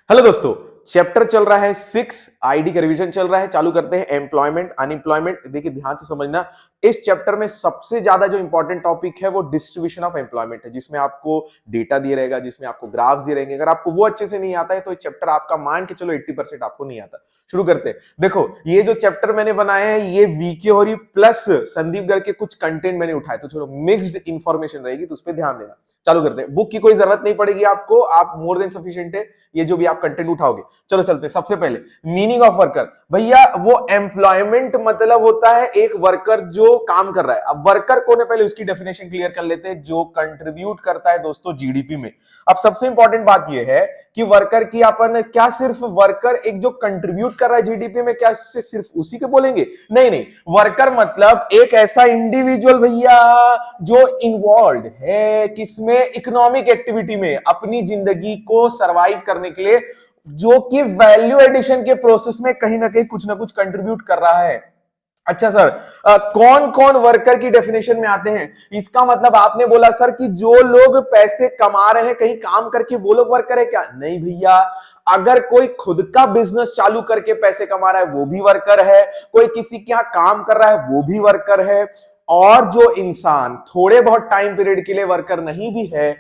Hello दोस्तों, chapter चल रहा है 6। आईडी का रिवीजन चल रहा है। चालू करते हैं एम्प्लॉयमेंट अनएम्प्लॉयमेंट। देखिए ध्यान से समझना, इस चैप्टर में सबसे ज्यादा जो इंपॉर्टेंट टॉपिक है वो डिस्ट्रीब्यूशन ऑफ एम्प्लॉयमेंट है, जिसमें आपको डेटा दिए रहेगा, जिसमें आपको ग्राफ्स दिए रहेंगे। अगर आपको वो अच्छे से नहीं आता है तो ये चैप्टर आपका मान के चलो 80% आपको नहीं आता। शुरू करते हैं। देखो, ये जो चैप्टर मैंने बनाए हैं ये वीके और प्लस संदीप गर्ग के कुछ कंटेंट मैंने उठाए, तो चलो मिक्स्ड इंफॉर्मेशन रहेगी, तो उस पर ध्यान देना। चालू करते हैं। बुक की कोई जरूरत नहीं पड़ेगी आपको, आप मोर देन सफिशिएंट है ये जो भी आप कंटेंट उठाओगे। चलो चलते हैं। सबसे पहले मीनिंग ऑफ वर्कर। भैया वो एम्प्लॉयमेंट मतलब होता है एक वर्कर जो काम कर रहा है। अब वर्कर कौन है पहले उसकी डेफिनेशन क्लियर कर लेते हैं। जो कंट्रीब्यूट करता है दोस्तों जीडीपी में। अब सबसे इंपॉर्टेंट बात यह है कि वर्कर की अपन क्या सिर्फ वर्कर एक जो कंट्रीब्यूट कर रहा है जीडीपी में, क्या सिर्फ उसी के बोलेंगे? नहीं नहीं, वर्कर मतलब एक ऐसा इंडिविजुअल भैया जो इन्वॉल्व है किसमें, इकोनॉमिक एक्टिविटी में, अपनी जिंदगी को सरवाइव करने के लिए, जो कि वैल्यू एडिशन के प्रोसेस में कहीं ना कहीं कुछ ना कुछ कंट्रीब्यूट कर रहा है। अच्छा सर, कौन कौन वर्कर की डेफिनेशन में आते हैं? इसका मतलब आपने बोला सर कि जो लोग पैसे कमा रहे हैं कहीं काम करके वो लोग वर्कर है क्या? नहीं भैया, अगर कोई खुद का बिजनेस चालू करके पैसे कमा रहा है वो भी वर्कर है, कोई किसी के यहां काम कर रहा है वो भी वर्कर है, और जो इंसान थोड़े बहुत टाइम पीरियड के लिए वर्कर नहीं भी है,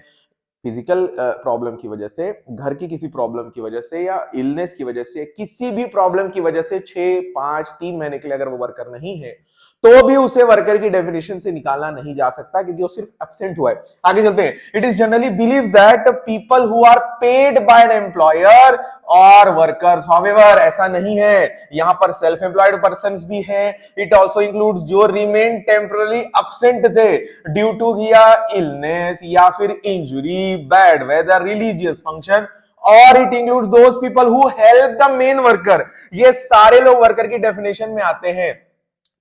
फिजिकल प्रॉब्लम की वजह से, घर की किसी प्रॉब्लम की वजह से, या इलनेस की वजह से, किसी भी प्रॉब्लम की वजह से 6, 5, 3 महीने के लिए अगर वो वर्कर नहीं है तो भी उसे वर्कर की डेफिनेशन से निकाला नहीं जा सकता, क्योंकि वो सिर्फ एब्सेंट हुआ है। आगे चलते हैं। It is generally believe that people who are paid by an employer और वर्कर्स। हाउएवर ऐसा नहीं है, यहां पर सेल्फ एम्प्लॉयड पर्संस भी हैं। इट आल्सो इंक्लूड्स जो रिमेन टेम्पररी एब्सेंट थे ड्यू टू या इलनेस या फिर injury, bad weather, religious function, और it includes those people who help the main worker. ये सारे लोग वर्कर की डेफिनेशन में आते हैं।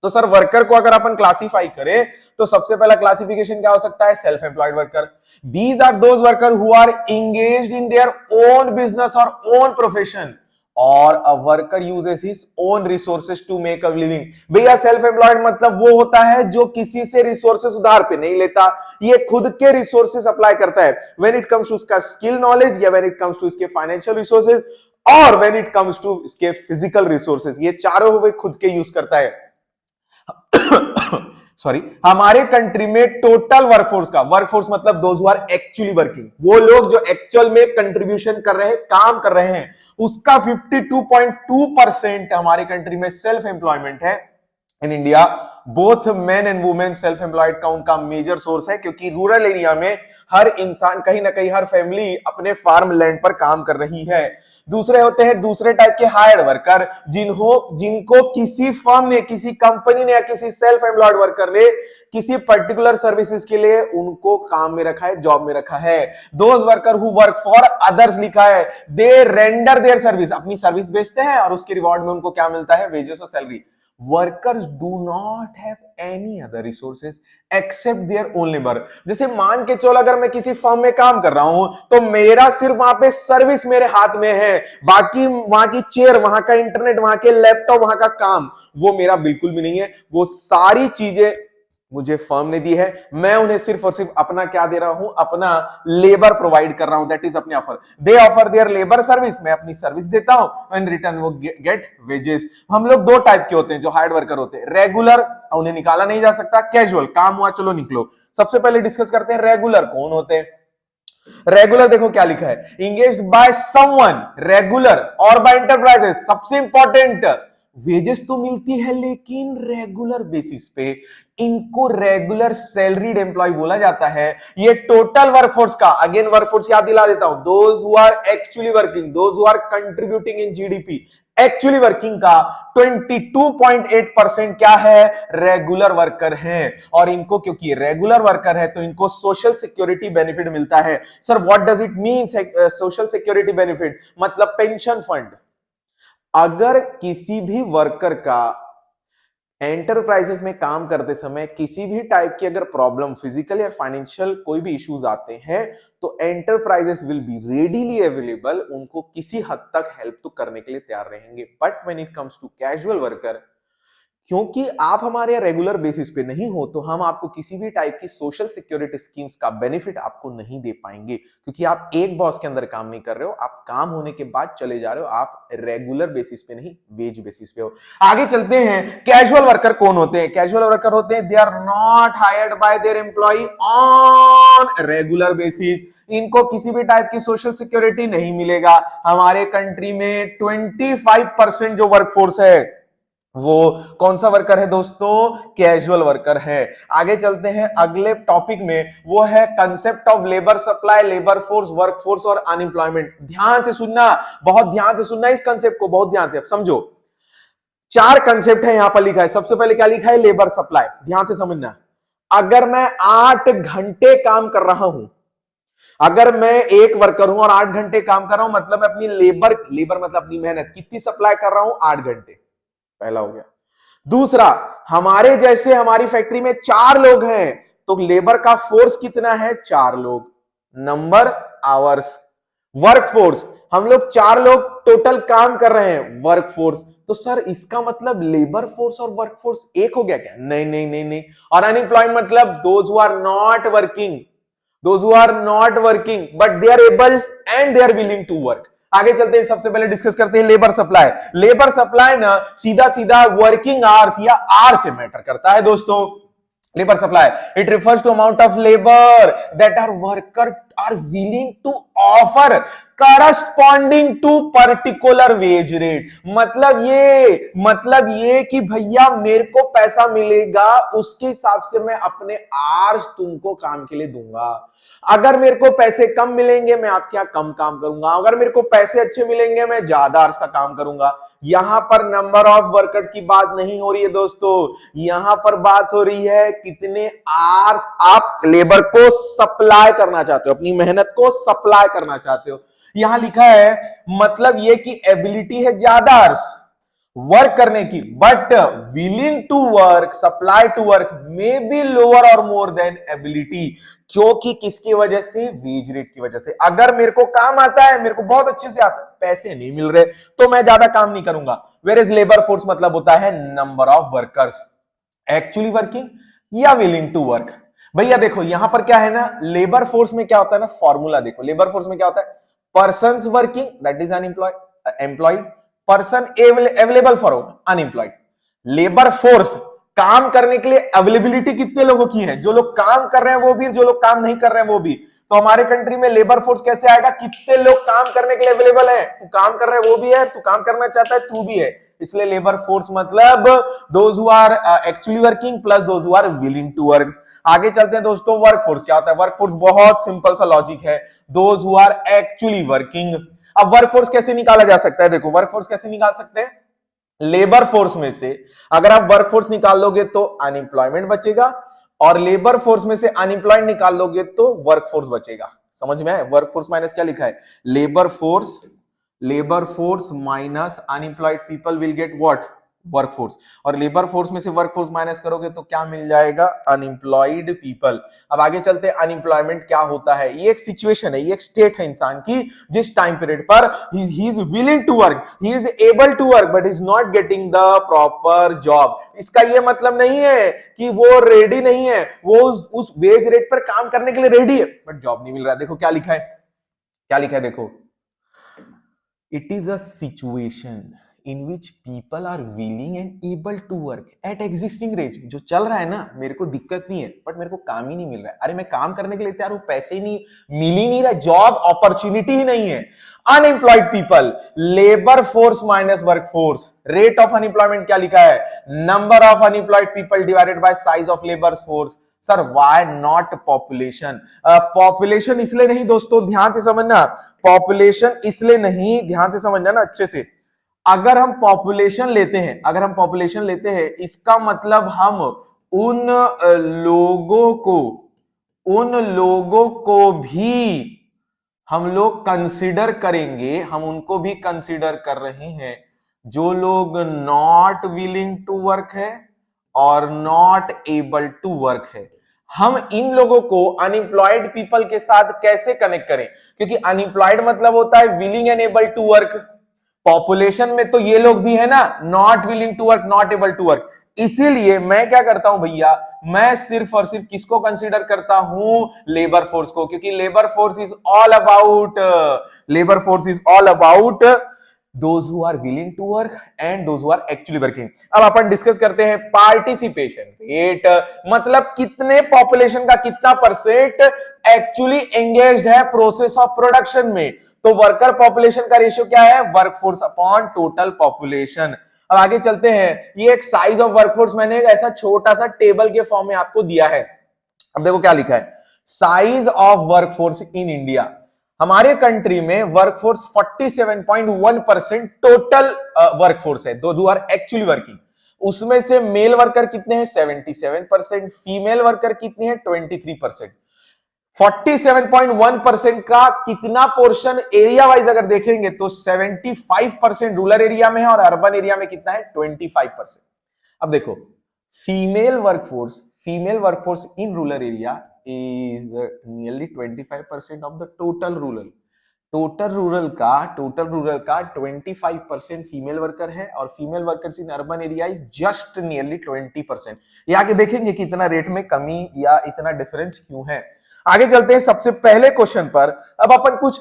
तो सर वर्कर को अगर अपन क्लासिफाई करें तो सबसे पहला क्लासिफिकेशन क्या हो सकता है? Self employed worker. These are those worker who are engaged in their own business और ओन प्रोफेशन, और a worker uses his own resources to make a living. भैया सेल्फ एम्प्लॉयड मतलब वो होता है जो किसी से रिसोर्सेज उधार पे नहीं लेता, ये खुद के रिसोर्सेज अप्लाई करता है। व्हेन इट कम्स टू उसका स्किल नॉलेज, या व्हेन इट कम्स टू इसके फाइनेंशियल रिसोर्सेज, और व्हेन इट कम्स टू इसके फिजिकल रिसोर्सेज, ये चारों वो खुद के यूज करता है। सॉरी, हमारे कंट्री में टोटल वर्कफोर्स का, वर्कफोर्स मतलब those who are actually working, वो लोग जो एक्चुअल में कंट्रीब्यूशन कर रहे हैं, काम कर रहे हैं, उसका 52.2% हमारे कंट्री में सेल्फ एम्प्लॉयमेंट है। In India both men and women self employed का उनका मेजर सोर्स है, क्योंकि रूरल एरिया में हर इंसान कहीं ना कहीं, हर फैमिली अपने फार्म लैंड पर काम कर रही है। दूसरे होते हैं दूसरे टाइप के हायर्ड वर्कर, जिनको किसी फर्म ने, किसी कंपनी ने, या किसी सेल्फ एम्प्लॉयड वर्कर ने किसी पर्टिकुलर सर्विसेज के लिए उनको काम में रखा है, जॉब में रखा है। Those worker who work for others लिखा है, दे रेंडर देयर सर्विस, अपनी सर्विस बेचते हैं और उसके रिवॉर्ड में उनको क्या मिलता है? वेजेस और salary. Workers do not have any other resources except their own labour. जैसे मान के चलो अगर मैं किसी फर्म में काम कर रहा हूं तो मेरा सिर्फ वहां पे सर्विस मेरे हाथ में है, बाकी वहां की चेयर, वहां का इंटरनेट, वहां के लैपटॉप, वहां का काम वो मेरा बिल्कुल भी नहीं है। वो सारी चीजें मुझे फर्म ने दी है, मैं उन्हें सिर्फ और सिर्फ अपना क्या दे रहा हूं? अपना लेबर प्रोवाइड कर रहा हूं। दैट इज अपने offer, they offer there labour service, मैं अपनी सर्विस देता हूं, इन रिटर्न वो गेट वेजेस। हम लोग दो टाइप के होते हैं जो हार्ड वर्कर होते हैं, रेगुलर, उन्हें निकाला नहीं जा सकता, कैजुअल, काम हुआ चलो निकलो। सबसे पहले डिस्कस करते हैं रेगुलर कौन होते हैं। रेगुलर देखो क्या लिखा है, इंगेज्ड बाय समवन, रेगुलर, और बाय एंटरप्राइजेस। सबसे इंपॉर्टेंट, वेजेस तो मिलती है लेकिन रेगुलर बेसिस पे, इनको रेगुलर सैलरीड एम्प्लॉय बोला जाता है। ये टोटल वर्कफोर्स का, अगेन वर्कफोर्स याद दिला देता हूं, those who are actually working, those who are contributing in GDP, actually working का 22.8% क्या है? रेगुलर वर्कर हैं। और इनको, क्योंकि रेगुलर वर्कर है तो इनको सोशल सिक्योरिटी बेनिफिट मिलता है। Sir what does it mean social security benefit? मतलब पेंशन फंड। अगर किसी भी वर्कर का एंटरप्राइजेस में काम करते समय किसी भी टाइप की अगर प्रॉब्लम, फिजिकल या फाइनेंशियल कोई भी इश्यूज आते हैं, तो enterprises will be readily available, उनको किसी हद तक हेल्प तो करने के लिए तैयार रहेंगे। But when it comes to casual worker, क्योंकि आप हमारे रेगुलर बेसिस पे नहीं हो तो हम आपको किसी भी टाइप की सोशल सिक्योरिटी स्कीम्स का बेनिफिट आपको नहीं दे पाएंगे, क्योंकि आप एक बॉस के अंदर काम नहीं कर रहे हो, आप काम होने के बाद चले जा रहे हो, आप रेगुलर बेसिस पे नहीं वेज बेसिस पे हो। आगे चलते हैं, कैजुअल वर्कर कौन होते हैं? कैजुअल वर्कर होते हैं, they are not hired by their employ on regular basis. इनको किसी भी टाइप की सोशल सिक्योरिटी नहीं मिलेगा। हमारे कंट्री में 25% जो वर्कफोर्स है वो कौन सा वर्कर है दोस्तों? कैजुअल वर्कर है। आगे चलते हैं अगले टॉपिक में, वो है concept of labour supply, labour force, workforce और अनएम्प्लॉयमेंट। ध्यान से सुनना, बहुत ध्यान से सुनना इस कंसेप्ट को, बहुत ध्यान से। अब समझो, 4 कंसेप्ट है यहां पर लिखा है। सबसे पहले क्या लिखा है? Labour supply. ध्यान से समझना, अगर मैं 8 घंटे काम कर रहा हूं, अगर मैं एक वर्कर हूं और 8 घंटे काम कर रहा हूं, मतलब मैं अपनी लेबर मतलब अपनी मेहनत कितनी सप्लाई कर रहा हूं? 8 घंटे। पहला हो गया। दूसरा, हमारे जैसे हमारी फैक्ट्री में 4 लोग हैं तो लेबर का फोर्स कितना है? 4 लोग। Number hours. वर्कफोर्स, हम लोग 4 लोग टोटल काम कर रहे हैं, वर्कफोर्स। तो सर इसका मतलब लेबर फोर्स और वर्कफोर्स एक हो गया क्या? नहीं नहीं नहीं नहीं। और अनएम्प्लॉयड मतलब those who are not working, those who are not working but they are able and they are willing to work. आगे चलते हैं, सबसे पहले डिस्कस करते हैं लेबर सप्लाई। लेबर सप्लाई ना सीधा सीधा वर्किंग आवर्स या आर से मैटर करता है दोस्तों। Labour supply, it refers to amount of labour that are worker are willing to offer corresponding to particular wage rate. मतलब ये कि भैया मेरे को पैसा मिलेगा, उसके हिसाब से मैं अपने आवर्स तुमको काम के लिए दूंगा। अगर मेरे को पैसे कम मिलेंगे मैं आपके यहां कम काम करूंगा, अगर मेरे को पैसे अच्छे मिलेंगे मैं ज्यादा आवर्स का काम करूंगा। यहां पर नंबर ऑफ वर्कर्स की बात नहीं हो रही है दोस्तों, यहां पर बात हो रही है कितने आवर्स आप लेबर को सप्लाई करना चाहते हो, अपनी मेहनत को सप्लाई करना चाहते हो। यहां लिखा है मतलब ये कि एबिलिटी है ज्यादा आवर्स वर्क करने की, but willing to work, supply to work may be lower और मोर देन एबिलिटी। क्योंकि किसकी वजह से? वेज रेट की वजह से। अगर मेरे को काम आता है, मेरे को बहुत अच्छे से आता है, पैसे नहीं मिल रहे तो मैं ज्यादा काम नहीं करूंगा। वेयर इज लेबर फोर्स मतलब होता है number of workers actually working या विलिंग टू वर्क। भैया देखो यहां पर क्या है ना, लेबर फोर्स में क्या होता है ना, फॉर्मूला देखो, लेबर फोर्स में क्या होता है? Person working that is unemployed, employed, person available for unemployed. Labour force काम करने के लिए अवेलेबिलिटी कितने लोगों की है? जो लोग काम कर रहे हैं वो भी, जो लोग काम नहीं कर रहे हैं वो भी। तो हमारे कंट्री में लेबर फोर्स कैसे आएगा? कितने लोग काम करने के लिए अवेलेबल है? तू काम कर रहा है वो भी है, तू काम करना चाहता है तू भी है, इसलिए लेबर फोर्स मतलब those who are actually working plus those who are willing to work. आगे चलते हैं दोस्तों, वर्कफोर्स क्या होता है? वर्कफोर्स बहुत सिंपल सा लॉजिक है, those who are actually working. अब वर्कफोर्स कैसे निकाला जा सकता है? देखो वर्कफोर्स कैसे निकाल सकते हैं, लेबर फोर्स में से अगर आप वर्कफोर्स निकाल लोगे तो अनएम्प्लॉयमेंट बचेगा, और लेबर फोर्स में से अनएम्प्लॉयड निकाल लोगे तो वर्कफोर्स बचेगा। समझ में आए? वर्कफोर्स माइनस क्या लिखा है? Labour force minus unemployed people will get what? Workforce. और लेबर फोर्स में से वर्कफोर्स माइनस करोगे तो क्या मिल जाएगा? Unemployed people. अब आगे चलते हैं, अनएम्प्लॉयमेंट क्या होता है? ये एक सिचुएशन है, ये एक स्टेट है इंसान की, जिस टाइम पीरियड पर he is willing to work, he is able to work but is not getting the proper job. इसका ये मतलब नहीं है कि वो रेडी नहीं है, वो उस वेज रेट पर काम करने के लिए रेडी है बट जॉब नहीं मिल रहा है। देखो क्या लिखा है, क्या लिखा है देखो, it is a situation in which people are willing and able to work at existing rate। जो चल रहा है ना, मेरे को दिक्कत नहीं है बट मेरे को काम ही नहीं मिल रहा है। अरे मैं काम करने के लिए तैयार हूं, पैसे ही नहीं, मिल ही नहीं रहा, जॉब अपॉर्चुनिटी ही नहीं है। Unemployed people, labour force minus work force. Rate of unemployment क्या लिखा है? Number of unemployed people divided by size of labour force. Sir why not population? Population इसलिए नहीं दोस्तों, ध्यान से समझना, पॉपुलेशन इसलिए नहीं, ध्यान से समझना ना अच्छे से। अगर हम पॉपुलेशन लेते हैं, अगर हम पॉपुलेशन लेते हैं, इसका मतलब हम उन लोगों को भी हम लोग कंसीडर करेंगे, हम उनको भी कंसीडर कर रहे हैं जो लोग नॉट विलिंग टू वर्क है और नॉट एबल टू वर्क है। हम इन लोगों को अनएम्प्लॉयड पीपल के साथ कैसे कनेक्ट करें? क्योंकि अनएम्प्लॉयड मतलब होता है willing and able to work, population में तो ये लोग भी है ना, not willing to work, not able to work. इसीलिए मैं क्या करता हूं भैया, मैं सिर्फ और सिर्फ किसको कंसीडर करता हूं, लेबर फोर्स को, क्योंकि labour force is all about, labour force is all about those who are willing to work and those who are actually working। अब अपन डिस्कस करते हैं पार्टिसिपेशन रेट, मतलब कितने पॉपुलेशन का कितना परसेंट एक्चुअली एंगेज्ड है प्रोसेस ऑफ प्रोडक्शन में। तो वर्कर पॉपुलेशन का रेशियो क्या है, वर्कफोर्स अपॉन टोटल पॉपुलेशन। अब आगे चलते हैं, ये एक साइज ऑफ वर्कफोर्स मैंने एक ऐसा छोटा सा टेबल के फॉर्म में आपको दिया है। अब देखो क्या लिखा है, size of workforce in India. हमारे कंट्री में वर्कफोर्स 47.1% टोटल वर्कफोर्स है, दो आर एक्चुअली वर्किंग। उसमें से मेल वर्कर कितने हैं, 77%, फीमेल वर्कर कितने हैं, 23%। 47.1% का कितना पोर्शन एरिया वाइज अगर देखेंगे तो 75% रूरल एरिया में है और अर्बन एरिया में कितना है, 25%। अब देखो female workforce in rural area is nearly 25% of the total rural। Total rural का 25% फीमेल वर्कर है और female workers in urban area is just nearly 20%। ये आगे देखेंगे कि इतना रेट में कमी या इतना डिफरेंस क्यों है। आगे चलते हैं सबसे पहले क्वेश्चन पर। अब अपन कुछ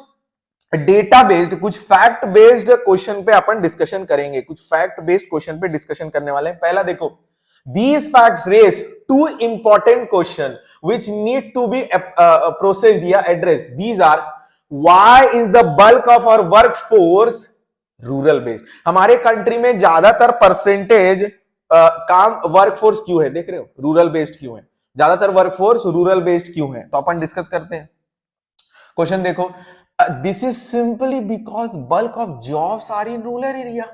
डेटा बेस्ड, कुछ फैक्ट बेस्ड क्वेश्चन पे अपन डिस्कशन करेंगे, कुछ फैक्ट बेस्ड क्वेश्चन पे डिस्कशन करने वाले हैं। पहला देखो, these facts raise two important questions which need to be processed या addressed। These are, why is the bulk of our workforce rural based? हमारे कंट्री में ज्यादातर परसेंटेज काम वर्कफोर्स क्यों है, देख रहे हो, रूरल बेस्ड क्यों है, ज्यादातर वर्कफोर्स रूरल बेस्ड क्यों है। तो अपन डिस्कस करते हैं। क्वेश्चन देखो, this is simply because bulk of jobs are in rural area.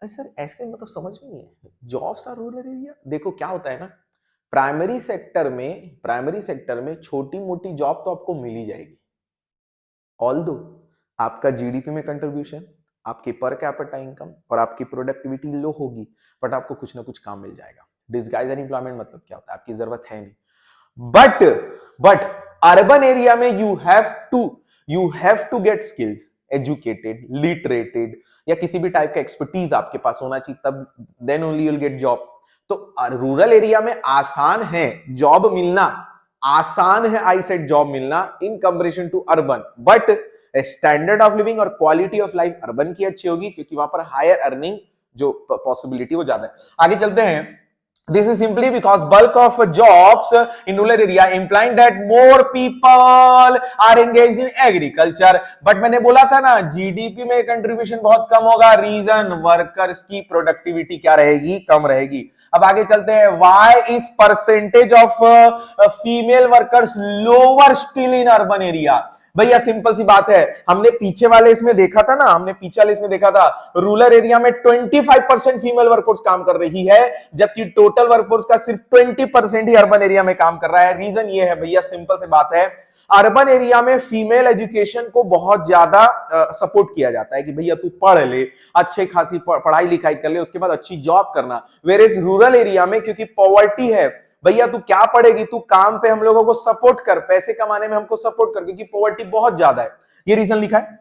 Sir ऐसे मतलब समझ में नहीं है, जॉब्स आर रूरल एरिया। देखो क्या होता है ना, प्राइमरी सेक्टर में छोटी मोटी जॉब तो आपको मिल ही जाएगी, ऑल्दो आपका जीडीपी में कंट्रीब्यूशन, आपकी पर कैपिटा इनकम और आपकी प्रोडक्टिविटी लो होगी, बट आपको कुछ ना कुछ काम मिल जाएगा। डिस्गाइज अनएम्प्लॉयमेंट मतलब क्या होता है, आपकी जरूरत है नहीं। बट अर्बन एरिया में you have to get skills, educated, literated या किसी भी टाइप का एक्सपर्टीज आपके पास होना चाहिए, तब then only you will get job. तो रूरल एरिया में आसान है जॉब मिलना, आसान है आई सेड जॉब मिलना in comparison to urban, but standard of living और क्वालिटी ऑफ लाइफ अर्बन की अच्छी होगी क्योंकि वहां पर हायर अर्निंग जो पॉसिबिलिटी वो ज्यादा है। आगे चलते हैं, this is simply because bulk of jobs in rural area implying that more people are engaged in agriculture। But मैंने बोला था ना जीडीपी में कंट्रीब्यूशन बहुत कम होगा, रीजन वर्कर्स की प्रोडक्टिविटी क्या रहेगी, कम रहेगी। अब आगे चलते हैं, why is percentage of female workers lower still in urban area। भैया सिंपल सी बात है, हमने पीछे वाले इसमें देखा था रूरल एरिया में 25% फीमेल वर्कफोर्स काम कर रही है, जबकि टोटल वर्कफोर्स का सिर्फ 20% ही अर्बन एरिया में काम कर रहा है। रीजन ये है भैया, सिंपल सी बात है, अर्बन एरिया में फीमेल एजुकेशन को बहुत ज्यादा सपोर्ट किया जाता है कि भैया तू पढ़ ले, अच्छे खासी पढ़ाई लिखाई कर ले, उसके बाद अच्छी जॉब करना। वेयर रूरल एरिया में क्योंकि पॉवर्टी है, भैया तू क्या पढ़ेगी, तू काम पे हम लोगों को सपोर्ट कर, पैसे कमाने में हमको सपोर्ट कर, क्योंकि पॉवर्टी बहुत ज्यादा है। ये रीजन लिखा है।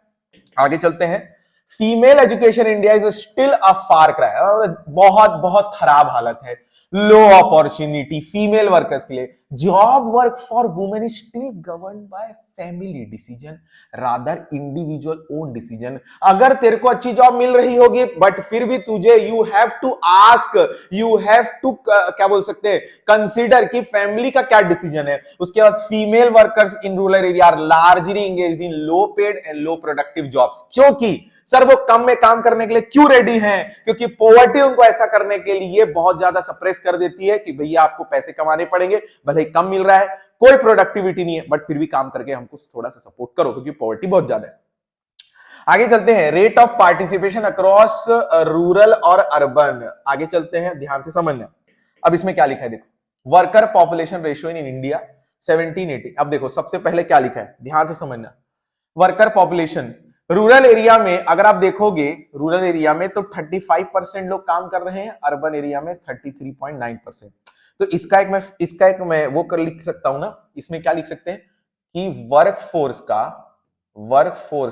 आगे चलते हैं, female education India is still a far cry. बहुत खराब हालत है, लो अपॉर्चुनिटी फीमेल वर्कर्स के लिए। Job work for women is still govern by family decision rather individual own decision. अगर तेरे को अच्छी जॉब मिल रही होगी बट फिर भी तुझे यू हैव टू क्या बोल सकते हैं, कंसीडर कि फैमिली का क्या डिसीजन है। उसके बाद female workers in rural area are largely engaged in low paid and low productive jobs. क्योंकि सर वो कम में काम करने के लिए क्यों रेडी हैं, क्योंकि पॉवर्टी उनको ऐसा करने के लिए बहुत ज्यादा सप्रेस कर देती है कि भैया आपको पैसे कमाने पड़ेंगे, भले ही कम मिल रहा है, कोई प्रोडक्टिविटी नहीं है, बट फिर भी काम करके हमको थोड़ा सा सपोर्ट करो क्योंकि पॉवर्टी बहुत ज्यादा है। आगे चलते हैं, rate of participation across rural और अर्बन। आगे चलते हैं, ध्यान से समझना। अब इसमें क्या लिखा है, देखो, worker population ratio in India 1780। अब देखो सबसे पहले क्या लिखा है, ध्यान से समझना। वर्कर पॉपुलेशन रूरल एरिया में अगर आप देखोगे, रूरल एरिया में तो 35% लोग काम कर रहे हैं, अर्बन एरिया में 33.9%। तो इसका एक मैं वो कर लिख सकता हूं ना, इसमें क्या लिख सकते हैं कि वर्कफोर्स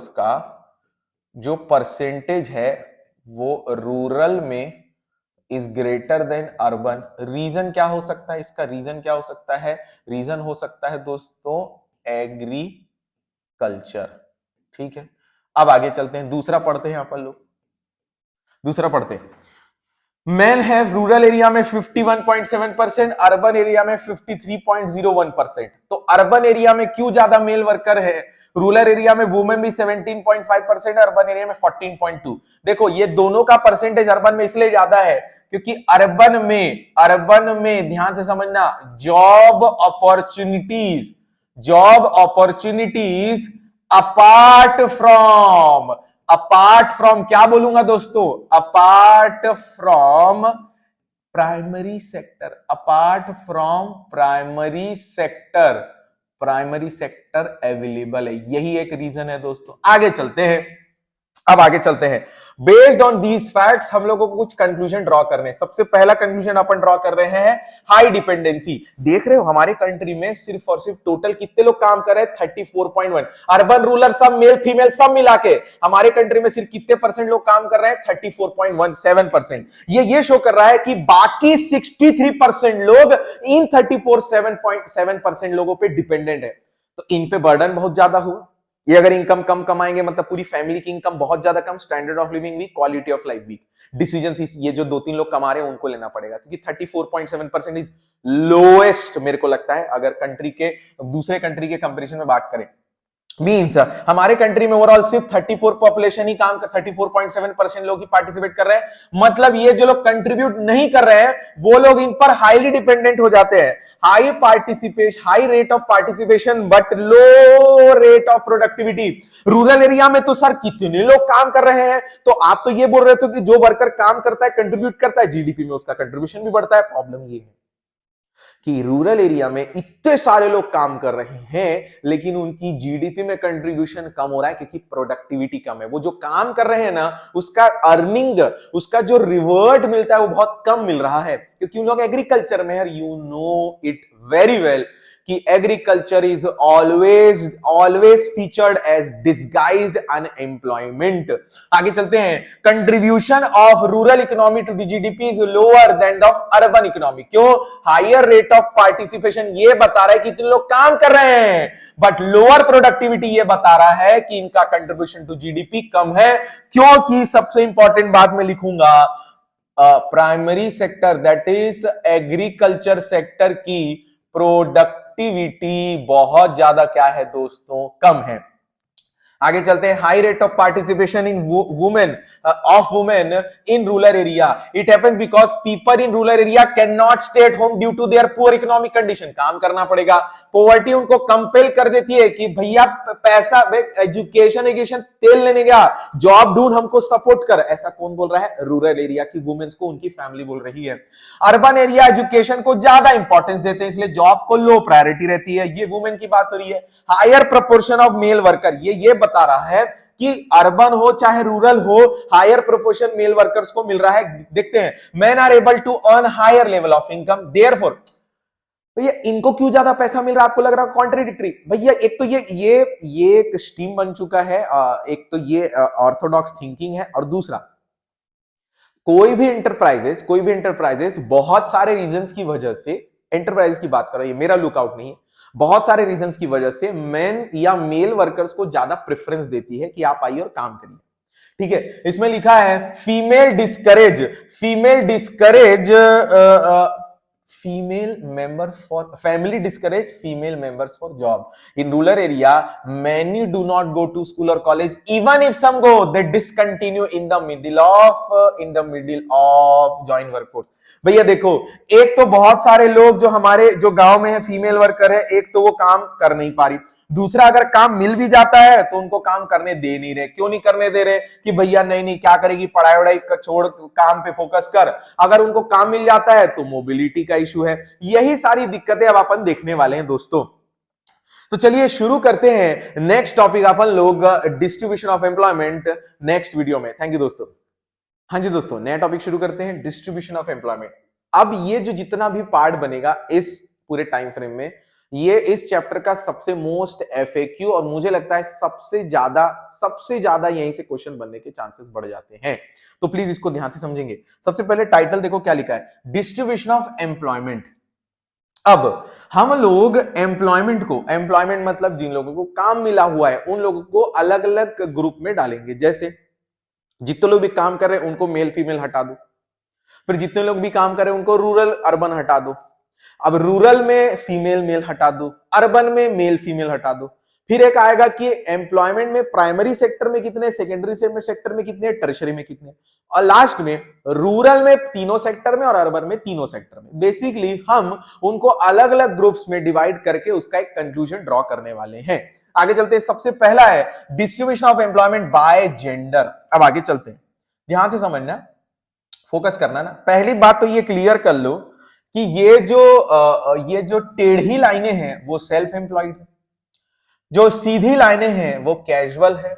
का जो परसेंटेज है वो रूरल में is greater than urban. Reason क्या हो सकता है इसका? रीजन क्या हो सकता है? रीजन हो सकता है दोस्तों एग्रीकल्चर। ठीक है, अब आगे चलते हैं, दूसरा पढ़ते हैं अपन लोग, दूसरा पढ़ते हैं। मेन है रूरल एरिया में 51.7%, अर्बन एरिया में 53.01%। तो अर्बन एरिया में क्यों ज्यादा मेल वर्कर है? रूरल एरिया में वुमेन भी 17.5%, अर्बन एरिया में 14.2। देखो ये दोनों का परसेंटेज अर्बन में इसलिए ज्यादा है क्योंकि अर्बन में ध्यान से समझना, जॉब अपॉर्चुनिटीज अपार्ट फ्रॉम क्या बोलूंगा दोस्तों? Apart from primary sector available है। यही एक रीजन है दोस्तों। आगे चलते हैं, अब आगे चलते हैं। बेस्ड ऑन दीज फैक्ट्स हम लोगों को कुछ कंक्लूजन ड्रॉ करने हैं। सबसे पहला कंक्लूजन अपन ड्रॉ कर रहे हैं हाई डिपेंडेंसी। देख रहे हो हमारे कंट्री में सिर्फ और सिर्फ टोटल कितने लोग काम कर रहे हैं? 34.1। अर्बन रूरल सब मेल फीमेल सब मिला के हमारे कंट्री में सिर्फ कितने परसेंट लोग काम कर रहे हैं? 34.17%। ये शो कर रहा है कि बाकी 63% लोग इन 34.7% लोगों पे डिपेंडेंट है। तो इन पे बर्डन बहुत ज्यादा हुआ। ये अगर इनकम कम कमाएंगे मतलब पूरी फैमिली की इनकम बहुत ज्यादा कम, standard of living weak, quality of life weak, decision ये जो 2-3 लोग कमा रहे हैं उनको लेना पड़ेगा, क्योंकि 34.7% इज लोएस्ट मेरे को लगता है अगर कंट्री के दूसरे कंट्री के कंपैरिजन में बात करें। मीन्स हमारे कंट्री में ओवरऑल सिर्फ 34 पॉपुलेशन ही काम कर 34.7% लोग ही पार्टिसिपेट कर रहे हैं। मतलब ये जो लोग कंट्रीब्यूट नहीं कर रहे हैं वो लोग इन पर हाईली डिपेंडेंट हो जाते हैं। High rate of participation but low rate of productivity. Rural area में तो सर कितने लोग काम कर रहे हैं, तो आप तो ये बोल रहे थे कि जो वर्कर काम करता है कंट्रीब्यूट करता है जीडीपी में उसका कंट्रीब्यूशन भी बढ़ता है। प्रॉब्लम ये है कि रूरल एरिया में इतने सारे लोग काम कर रहे हैं लेकिन उनकी जीडीपी में कंट्रीब्यूशन कम हो रहा है क्योंकि प्रोडक्टिविटी कम है। वो जो काम कर रहे हैं ना उसका अर्निंग, उसका जो रिवर्ट मिलता है वो बहुत कम मिल रहा है, क्योंकि उन लोग एग्रीकल्चर में है। You know it very well कि agriculture is always featured as disguised unemployment. आगे चलते हैं। Contribution of rural economy to GDP is lower than of urban economy. क्यों? हायर रेट ऑफ पार्टिसिपेशन ये बता रहा है कि इतने लोग काम कर रहे हैं, बट लोअर प्रोडक्टिविटी ये बता रहा है कि इनका कंट्रीब्यूशन टू जीडीपी कम है। क्योंकि सबसे इंपॉर्टेंट बात मैं लिखूंगा, primary sector that is agriculture sector की प्रोडक्टिविटी बहुत ज्यादा क्या है दोस्तों? कम है। आगे चलते हैं। High rate of participation in women in rural area. It happens because people in rural area can not stay at home due to their poor economic condition. काम करना पड़ेगा। पॉवर्टी उनको कंपेल कर देती है कि भैया पैसा एजुकेशन तेल लेने गया, जॉब ढूंढ, हमको सपोर्ट कर। ऐसा कौन बोल रहा है? रूरल एरिया की वुमेन्स को उनकी फैमिली बोल रही है। अर्बन एरिया एजुकेशन को ज्यादा इंपॉर्टेंस देते हैं इसलिए जॉब को लो प्रायोरिटी रहती है। ये वुमेन की बात हो रही है। Higher proportion of male worker, ये बता रहा है कि अर्बन हो चाहे रूरल हो हायर प्रोपोर्शन मेल वर्कर्स को मिल रहा है। देखते हैं, men are able to earn higher level of income, therefore भैया इनको क्यों ज्यादा पैसा मिल रहा है? आपको लग रहा है कॉन्ट्रेडिक्टरी? भैया एक तो ये एक स्ट्रीम बन चुका है, एक तो ये ऑर्थोडॉक्स थिंकिंग है, और दूसरा कोई भी इंटरप्राइजेस बहुत सारे रीजंस की वजह से, एंटरप्राइज की बात कर रहा है, ये मेरा लुकआउट नहीं है, बहुत सारे रीजंस की वजह से मेन या मेल वर्कर्स को ज्यादा प्रेफरेंस देती है कि आप आइए और काम करिए। ठीक है, इसमें लिखा है female discourage family discourage female members for job. In rural area, many do not go to school or college. Even if some go, they discontinue in the middle of joint workforce. भैया देखो, एक तो बहुत सारे लोग जो हमारे जो गांव में है फीमेल वर्कर है, एक तो वो काम कर नहीं पा रही, दूसरा अगर काम मिल भी जाता है तो उनको काम करने दे नहीं रहे। क्यों नहीं करने दे रहे? कि भैया नहीं क्या करेगी, पढ़ाई वढ़ाई छोड़ काम पे फोकस कर। अगर उनको काम मिल जाता है तो मोबिलिटी का इशू है। यही सारी दिक्कतें अब अपन देखने वाले हैं दोस्तों। तो चलिए शुरू करते हैं नेक्स्ट टॉपिक अपन लोग, distribution of employment, next video में। थैंक यू दोस्तों। हाँ जी दोस्तों, नया टॉपिक शुरू करते हैं, डिस्ट्रीब्यूशन ऑफ एम्प्लॉयमेंट। अब ये जो जितना भी पार्ट बनेगा इस पूरे टाइम फ्रेम में, ये इस चैप्टर का सबसे मोस्ट एफएक्यू और मुझे लगता है सबसे ज्यादा यहीं से क्वेश्चन बनने के चांसेस बढ़ जाते हैं। तो प्लीज इसको ध्यान से समझेंगे। सबसे पहले टाइटल देखो क्या लिखा है, डिस्ट्रीब्यूशन ऑफ एम्प्लॉयमेंट। अब हम लोग एम्प्लॉयमेंट मतलब जिन लोगों को काम मिला हुआ है उन लोगों को अलग अलग ग्रुप में डालेंगे। जैसे जितने लोग भी काम कर रहे हैं उनको मेल फीमेल हटा दो, फिर जितने लोग भी काम कर रहे हैं उनको रूरल अर्बन हटा दो, अब रूरल में फीमेल मेल हटा दो, अर्बन में मेल फीमेल हटा दो। फिर एक आएगा कि एम्प्लॉयमेंट में प्राइमरी सेक्टर में कितने, सेकेंडरी सेक्टर में कितने, टर्शरी में कितने, और लास्ट में रूरल में तीनों सेक्टर में और अर्बन में तीनों सेक्टर में। बेसिकली हम उनको अलग अलग ग्रुप्स में डिवाइड करके उसका एक कंक्लूजन ड्रॉ करने वाले हैं। आगे चलते हैं। सबसे पहला है distribution of employment bye gender. अब आगे चलते हैं, ध्यान से समझना, फोकस करना ना। पहली बात तो ये क्लियर कर लो कि ये जो टेढ़ी लाइनें हैं वो सेल्फ एम्प्लॉयड है, जो सीधी लाइनें हैं वो कैजुअल है,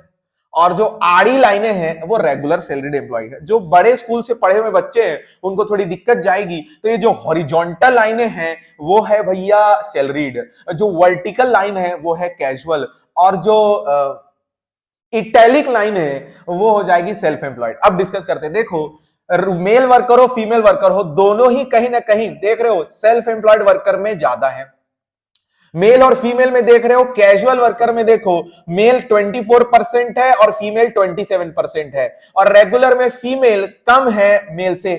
और जो आड़ी लाइनें हैं वो रेगुलर सैलरीड एम्प्लॉय है। जो बड़े स्कूल से पढ़े हुए बच्चे हैं उनको थोड़ी दिक्कत जाएगी, तो ये जो हॉरिजॉन्टल लाइनें हैं वो है भैया सैलरीड, जो वर्टिकल लाइन है वो है कैजुअल, और जो इटैलिक लाइन है वो हो जाएगी सेल्फ एम्प्लॉयड। अब डिस्कस करते हैं। देखो मेल वर्कर हो फीमेल वर्कर हो, दोनों ही कहीं ना कहीं देख रहे हो सेल्फ एम्प्लॉयड वर्कर में ज्यादा है। मेल और फीमेल में देख रहे हो, कैजुअल वर्कर में देखो मेल 24% है और फीमेल 27% है, और रेगुलर में फीमेल कम है मेल से।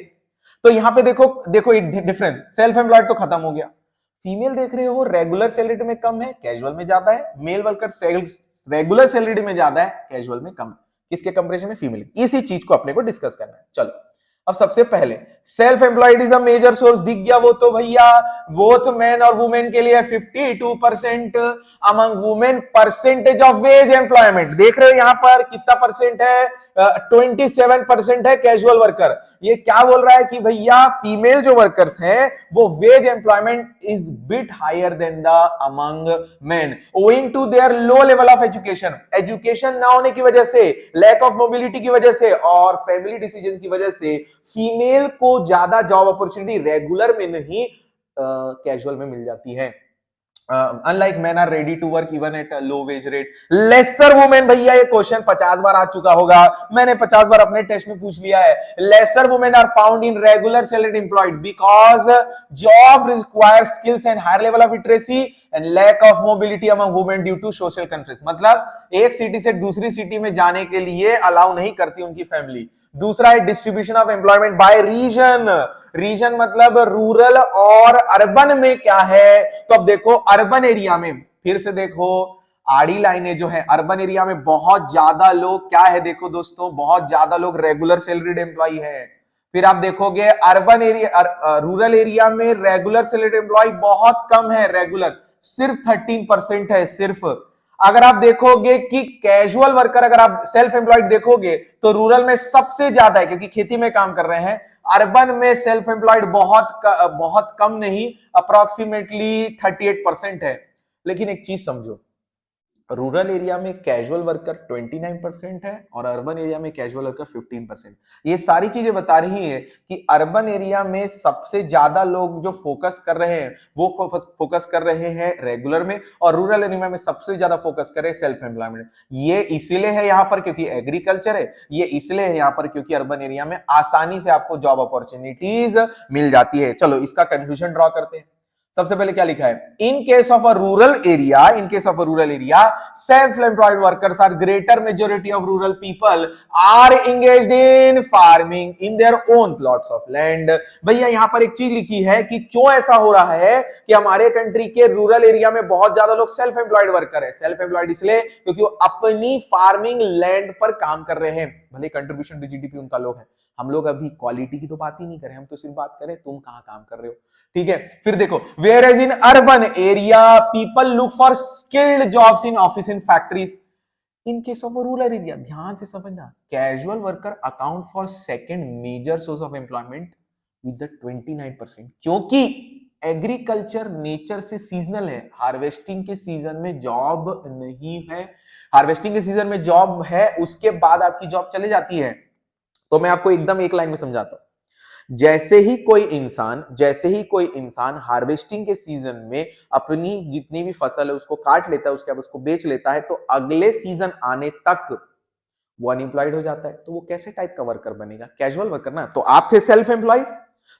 तो यहां पे देखो डिफरेंस, सेल्फ एम्प्लॉयड तो खत्म हो गया। फीमेल देख रहे हो रेगुलर सैलरी में कम है, कैजुअल में ज्यादा है। मेल वर्कर रेगुलर सैलरी में ज्यादा है, कैजुअल में कम है। किसके कंपैरिजन में? फीमेल। इसी चीज को अपने को डिस्कस करना है। चलो अब सबसे पहले self employed is a major source दिख गया, वो तो भैया बोथ मैन और वुमेन के लिए 52% among women. Percentage of ways employment देख रहे हो यहां पर कितना परसेंट है? 27% है कैजुअल वर्कर। ये क्या बोल रहा है कि भैया फीमेल जो वर्कर्स हैं वो wage employment is bit higher than the among men, owing to their low level of education ना होने की वजह से, लैक ऑफ मोबिलिटी की वजह से और फैमिली डिसीजन की वजह से फीमेल को ज्यादा जॉब अपॉर्चुनिटी रेगुलर में नहीं कैजुअल में मिल जाती है। Unlike men are ready to work even at a low wage rate. Lesser women, भैया ये क्वेश्चन 50 बार आ चुका होगा, मैंने 50 बार अपने टेस्ट में पूछ लिया है। Lesser women are found in regular salaried employed because job requires skills and higher level of literacy and lack of mobility among women due to social constraints। मतलब एक सिटी से दूसरी सिटी में जाने के लिए अलाउ नहीं करती उनकी फैमिली। दूसरा है distribution of employment by region. Region मतलब रूरल और अर्बन में क्या है? तो अब देखो अर्बन एरिया में, फिर से देखो आड़ी लाइनें जो है अर्बन एरिया में बहुत ज्यादा लोग क्या है, देखो दोस्तों बहुत ज्यादा लोग रेगुलर सैलरीड एम्प्लॉय है। फिर आप देखोगे अर्बन एरिया रूरल एरिया में रेगुलर सैलरीड एम्प्लॉय बहुत कम है, रेगुलर सिर्फ 13% है सिर्फ। अगर आप देखोगे कि कैजुअल वर्कर, अगर आप सेल्फ एम्प्लॉयड देखोगे तो रूरल में सबसे ज्यादा है क्योंकि खेती में काम कर रहे हैं। अर्बन में सेल्फ एम्प्लॉयड बहुत कम नहीं, अप्रोक्सीमेटली 38% है। लेकिन एक चीज समझो, रूरल एरिया में कैजुअल वर्कर 29% है और अर्बन एरिया में कैजुअल वर्कर 15%। ये सारी चीजें बता रही है कि अर्बन एरिया में सबसे ज्यादा लोग जो फोकस कर रहे हैं वो फोकस कर रहे हैं रेगुलर में, और रूरल एरिया में सबसे ज्यादा फोकस कर रहे हैं सेल्फ एम्प्लॉयमेंट। ये इसीलिए है यहाँ पर क्योंकि एग्रीकल्चर है, ये इसलिए है यहाँ पर क्योंकि अर्बन एरिया में आसानी से आपको जॉब अपॉर्चुनिटीज मिल जाती है। चलो इसका कंक्लूजन ड्रॉ करते हैं। सबसे पहले क्या लिखा है? In case of a rural area self employed workers are greater majority of rural people are engaged in farming in their own plots of land. भैया यहां पर एक चीज लिखी है कि क्यों ऐसा हो रहा है कि हमारे कंट्री के रूरल एरिया में बहुत ज्यादा लोग सेल्फ एम्प्लॉयड वर्कर है। सेल्फ एम्प्लॉयड इसलिए क्योंकि वो अपनी फार्मिंग लैंड पर काम कर रहे हैं, भले कंट्रीब्यूशन टू जीडीपी उनका लोग है। हम लोग अभी क्वालिटी की तो बात ही नहीं करें, हम तो सिर्फ बात करें तुम कहां काम कर रहे हो, ठीक है। फिर देखो whereas in urban area people look for skilled jobs in office in factories. In case of rural area ध्यान से समझना, casual worker account for second major source of employment with the 29%, क्योंकि एग्रीकल्चर नेचर से seasonal है। Harvesting के season में job नहीं है, हार्वेस्टिंग के सीजन में जॉब है, उसके बाद आपकी जॉब चले जाती है। तो मैं आपको एकदम एक लाइन में समझाता हूं। जैसे ही कोई इंसान हार्वेस्टिंग के सीजन में अपनी जितनी भी फसल है उसको काट लेता है, उसके बाद उसको बेच लेता है, तो अगले सीजन आने तक वो अनएम्प्लॉयड हो जाता है। तो वो कैसे टाइप का वर्कर बनेगा? कैजुअल वर्कर ना। तो आप थे सेल्फ एम्प्लॉयड,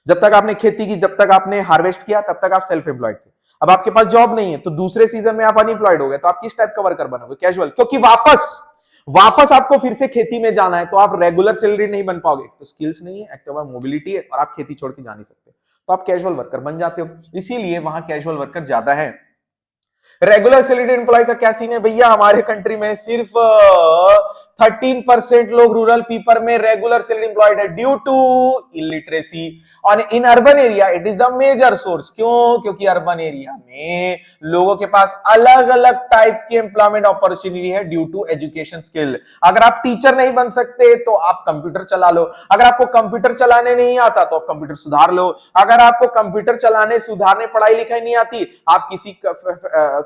जब तक आपने खेती की, जब तक आपने हार्वेस्ट किया, तब तक आप सेल्फ एम्प्लॉयड थे। अब आपके पास जॉब नहीं है, तो दूसरे सीजन में आप अनएम्प्लॉयड हो गए, तो आप किस टाइप का वर्कर बनोगे? कैजुअल। क्योंकि वापस आपको फिर से खेती में जाना है, तो आप रेगुलर सैलरी नहीं बन पाओगे। तो स्किल्स नहीं है, एक्टिव मोबिलिटी है, और आप खेती छोड़ के जा नहीं सकते, तो आप कैजुअल वर्कर बन जाते हो। इसीलिए वहां कैजुअल वर्कर ज्यादा है। रेगुलर सैलरी एम्प्लॉय का क्या सीन है भैया? हमारे कंट्री में सिर्फ 13% लोग रूरल पीपल में रेगुलर सैलरी एम्प्लॉयड है, ड्यू टू इलिटरेसी। और in urban area it is the major source. क्यों? क्योंकि अर्बन एरिया में लोगों के पास अलग अलग टाइप की एम्प्लॉयमेंट अपॉर्चुनिटी है ड्यू टू एजुकेशन स्किल। अगर आप टीचर नहीं बन सकते तो आप कंप्यूटर चला लो, अगर आपको कंप्यूटर चलाने नहीं आता तो आप कंप्यूटर सुधार लो, अगर आपको कंप्यूटर चलाने सुधारने पढ़ाई लिखाई नहीं आती, आप किसी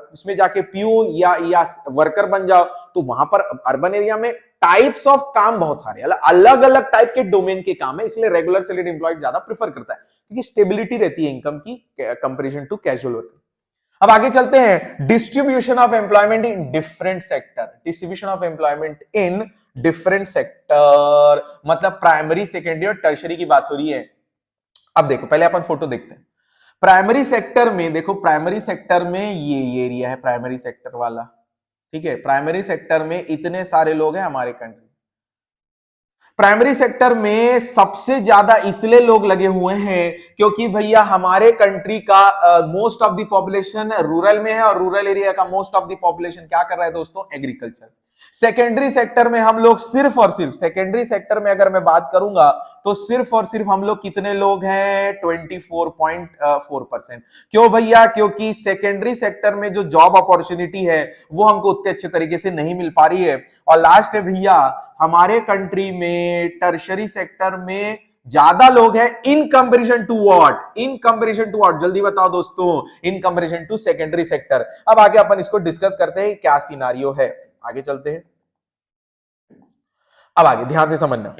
उसमें जाके प्यून या वर्कर बन जाओ। तो वहां पर अर्बन एरिया में टाइप्स ऑफ काम बहुत सारे, अलग अलग टाइप के डोमेन के काम है, इसलिए रेगुलर सैलरीड एम्प्लॉयड ज्यादा प्रेफर करता है, क्योंकि स्टेबिलिटी रहती है इनकम की कंपैरिजन टू कैजुअल वर्कर। अब आगे चलते हैं, distribution of employment in different sector. Distribution of employment in different sector मतलब प्राइमरी, सेकेंडरी और टर्शरी की बात हो रही है। अब देखो, पहले अपन फोटो देखते हैं। प्राइमरी सेक्टर में देखो, प्राइमरी सेक्टर में ये एरिया है प्राइमरी सेक्टर वाला, ठीक है। प्राइमरी सेक्टर में इतने सारे लोग हैं हमारे कंट्री। प्राइमरी सेक्टर में सबसे ज्यादा इसलिए लोग लगे हुए हैं क्योंकि भैया हमारे कंट्री का most of the population rural में है, और रूरल एरिया का मोस्ट ऑफ द पॉपुलेशन क्या कर रहा है दोस्तों? एग्रीकल्चर। सेकेंडरी सेक्टर में हम लोग सिर्फ और सिर्फ, सेकेंडरी सेक्टर में अगर मैं बात करूंगा तो सिर्फ और सिर्फ हम लोग कितने लोग हैं? 24.4%। क्यों भैया? क्योंकि सेकेंडरी सेक्टर में जो जॉब अपॉर्चुनिटी है वो हमको उतने अच्छे तरीके से नहीं मिल पा रही है। और लास्ट है भैया, हमारे कंट्री में टर्शरी सेक्टर में ज्यादा लोग हैं in comparison to what? In comparison to what? जल्दी बताओ दोस्तों, in comparison to secondary sector. अब आगे अपन इसको डिस्कस करते हैं क्या सिनारियो है। आगे चलते हैं, अब आगे ध्यान से समझना।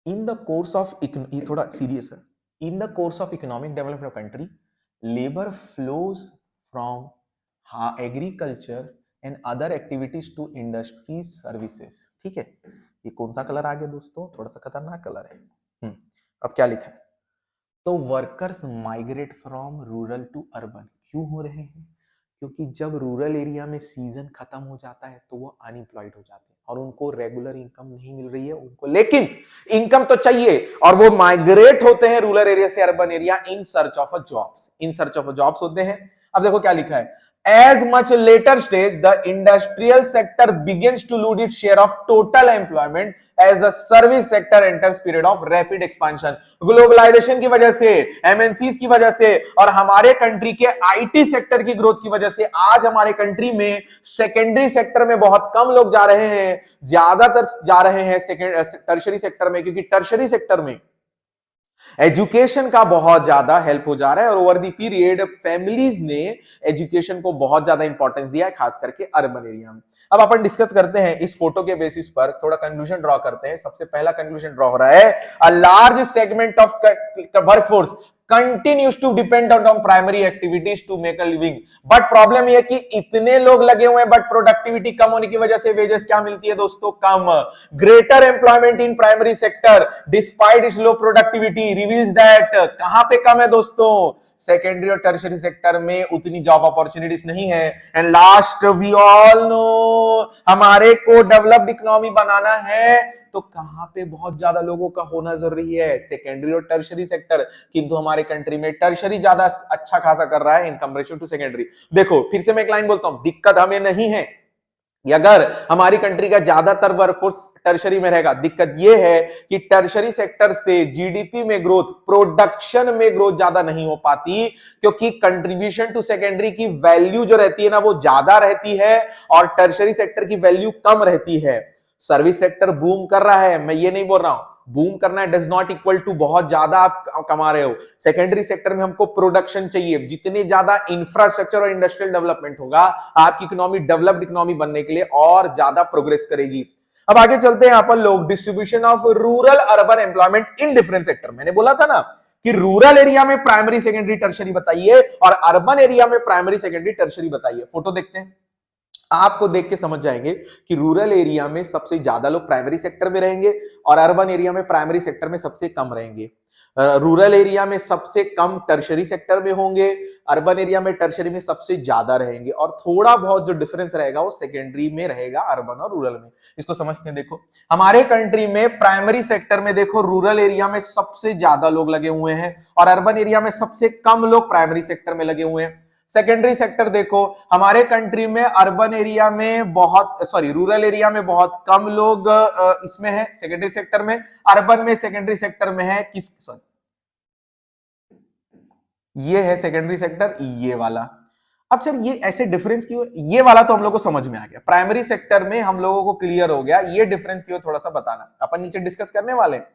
इन द कोर्स ऑफ, ये थोड़ा सीरियस है, in the course of economic development of country, labour flows from agriculture and other activities to industries services. ठीक है, ये कौन सा कलर आ गया दोस्तों? थोड़ा सा खतरनाक कलर है। अब क्या लिखा है? तो workers migrate from rural to urban. क्यों हो रहे हैं? क्योंकि जब रूरल एरिया में सीजन खत्म हो जाता है तो वो अनएम्प्लॉयड हो जाते हैं और उनको रेगुलर इनकम नहीं मिल रही है उनको, लेकिन इनकम तो चाहिए, और वो माइग्रेट होते हैं रूरल एरिया से urban area in search of a jobs. In search of a jobs होते हैं। अब देखो क्या लिखा है, as much later stage the industrial sector begins to lose its share of total employment as the service sector enters period of rapid expansion। Globalisation की वजह से, एमएनसीज की वजह से और हमारे कंट्री के आईटी सेक्टर की ग्रोथ की वजह से आज हमारे कंट्री में सेकेंडरी सेक्टर में बहुत कम लोग जा रहे हैं, ज्यादातर जा रहे हैं टर्शरी सेक्टर में, क्योंकि टर्शरी सेक्टर में एजुकेशन का बहुत ज्यादा हेल्प हो जा रहा है और ओवर द पीरियड फैमिलीज ने एजुकेशन को बहुत ज्यादा इंपॉर्टेंस दिया है, खास करके अर्बन एरिया में। अब अपन डिस्कस करते हैं इस फोटो के बेसिस पर, थोड़ा कंक्लूजन ड्रॉ करते हैं। सबसे पहला कंक्लूजन ड्रॉ हो रहा है, a large segment of workforce continues to depend on primary activities to make a living। But problem यह कि इतने लोग लगे हुए हैं बट प्रोडक्टिविटी कम होने की वजह से वेजेस क्या मिलती है दोस्तों? कम। Greater employment in primary sector despite its low productivity reveals that कहां पे कम है दोस्तों? सेकेंडरी और टर्शरी सेक्टर में उतनी जॉब अपॉर्चुनिटीज नहीं है। And last, we all know, हमारे को डेवलप्ड इकोनॉमी बनाना है तो कहां पे बहुत ज्यादा लोगों का होना जरूरी है? सेकेंडरी और टर्शरी सेक्टर। किंतु हमारे कंट्री में टर्शरी ज्यादा अच्छा खासा कर रहा है इन कंपैरिजन टू सेकेंडरी। देखो फिर से मैं एक लाइन बोलता हूं, दिक्कत हमें नहीं है अगर हमारी कंट्री का ज्यादातर वर्कफोर्स टर्शरी में रहेगा। दिक्कत यह है कि टर्शरी सेक्टर से जीडीपी में ग्रोथ, प्रोडक्शन में ग्रोथ ज्यादा नहीं हो पाती, क्योंकि कंट्रीब्यूशन टू सेकेंडरी की वैल्यू जो रहती है ना वो ज्यादा रहती है और टर्शरी सेक्टर की वैल्यू कम रहती है। सर्विस सेक्टर बूम कर रहा है, मैं ये नहीं बोल रहा हूं, बूम करना डज नॉट इक्वल टू बहुत ज्यादा आप कमा रहे हो। सेकेंडरी सेक्टर में हमको प्रोडक्शन चाहिए, जितने ज्यादा इंफ्रास्ट्रक्चर और इंडस्ट्रियल डेवलपमेंट होगा आपकी इकोनॉमी डेवलप्ड इकोनॉमी बनने के लिए और ज्यादा प्रोग्रेस करेगी। अब आगे चलते हैं अपन लोग distribution of rural urban employment in different sector. मैंने बोला था ना कि रूरल एरिया में प्राइमरी सेकेंडरी टर्शरी बताइए और अर्बन एरिया में प्राइमरी सेकेंडरी टर्शरी बताइए। फोटो देखते हैं, आपको देख के समझ जाएंगे कि रूरल एरिया में सबसे ज्यादा लोग प्राइमरी सेक्टर में रहेंगे और अर्बन एरिया में प्राइमरी सेक्टर में सबसे कम रहेंगे। रूरल एरिया में सबसे कम टर्शरी सेक्टर में होंगे, अर्बन एरिया में टर्शरी में सबसे ज्यादा रहेंगे और थोड़ा बहुत जो डिफरेंस रहेगा वो सेकेंडरी में रहेगा अर्बन और रूरल में। इसको समझते हैं। देखो हमारे कंट्री में प्राइमरी सेक्टर में देखो रूरल एरिया में सबसे ज्यादा लोग लगे हुए हैं और अर्बन एरिया में सबसे कम लोग प्राइमरी सेक्टर में लगे हुए हैं। सेकेंडरी सेक्टर देखो हमारे कंट्री में अर्बन एरिया में रूरल एरिया में बहुत कम लोग इसमें है सेकेंडरी सेक्टर में, अर्बन में सेकेंडरी सेक्टर में है ये है सेकेंडरी सेक्टर, ये वाला। अब सर ये ऐसे डिफरेंस क्यों? ये वाला तो हम लोग को समझ में आ गया, प्राइमरी सेक्टर में हम लोगों को क्लियर हो गया, ये डिफरेंस क्यों थोड़ा सा बताना, अपन नीचे डिस्कस करने वाले हैं।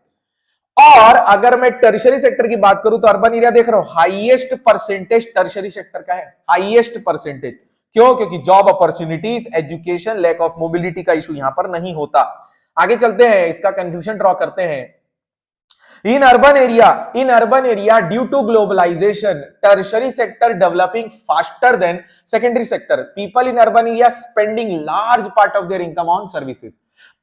और अगर मैं टर्शरी सेक्टर की बात करूं तो अर्बन एरिया देख रहा हूं हाईएस्ट परसेंटेज टर्शरी सेक्टर का है, हाईएस्ट परसेंटेज। क्यों? क्योंकि job opportunities, education, lack of mobility का इशू यहां पर नहीं होता। आगे चलते हैं, इसका कंक्लूजन ड्रॉ करते हैं। In urban area, due to globalization, tertiary sector developing faster than secondary sector. People in urban area spending large part of their income on services.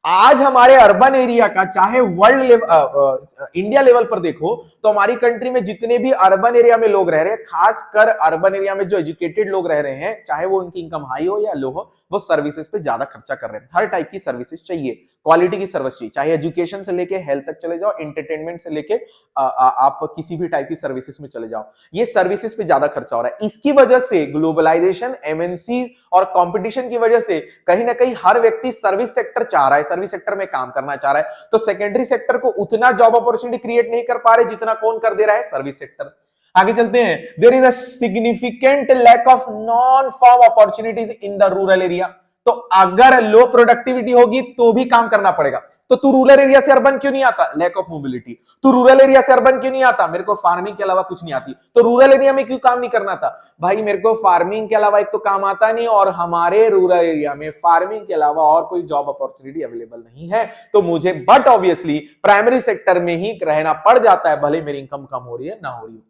आज हमारे अर्बन एरिया का चाहे वर्ल्ड लेवल इंडिया लेवल पर देखो तो हमारी country में जितने भी अर्बन एरिया में लोग रह रहे हैं, खासकर अर्बन एरिया में जो एजुकेटेड लोग रह रहे हैं, चाहे वो उनकी इनकम हाई हो या लो हो, वो सर्विसेज पे ज्यादा खर्चा कर रहे हैं। हर टाइप की सर्विसेज चाहिए, क्वालिटी की सर्विस चाहिए, चाहे एजुकेशन से लेके हेल्थ तक चले जाओ, एंटरटेनमेंट से लेके आप किसी भी टाइप की सर्विसेज में चले जाओ, ये सर्विसेज पे ज्यादा खर्चा हो रहा है। इसकी वजह से ग्लोबलाइजेशन, एमएनसी और कंपटीशन की वजह से कहीं ना कहीं हर व्यक्ति सर्विस सेक्टर चाह रहा है, सर्विस सेक्टर में काम करना चाह रहा है। तो सेकेंडरी सेक्टर को उतना जॉब अपॉर्चुनिटी क्रिएट नहीं कर पा रहे जितना कौन कर दे रहा है? Service sector. आगे चलते हैं, there is a significant lack of non farm opportunities in the rural area. तो अगर लो प्रोडक्टिविटी होगी तो भी काम करना पड़ेगा। तो तू रूरल एरिया से अर्बन क्यों नहीं आता? Lack of mobility. तू रूरल एरिया से अर्बन क्यों नहीं आता? मेरे को फार्मिंग के अलावा कुछ नहीं आती। तो रूरल एरिया में क्यों काम नहीं करना था? भाई मेरे को फार्मिंग के अलावा एक तो काम आता नहीं और हमारे रूरल एरिया में फार्मिंग के अलावा और कोई जॉब अपॉर्चुनिटी अवेलेबल नहीं है, तो मुझे बट ऑब्वियसली प्राइमरी सेक्टर में ही रहना पड़ जाता है, भले मेरी इनकम कम हो रही है ना हो रही हो।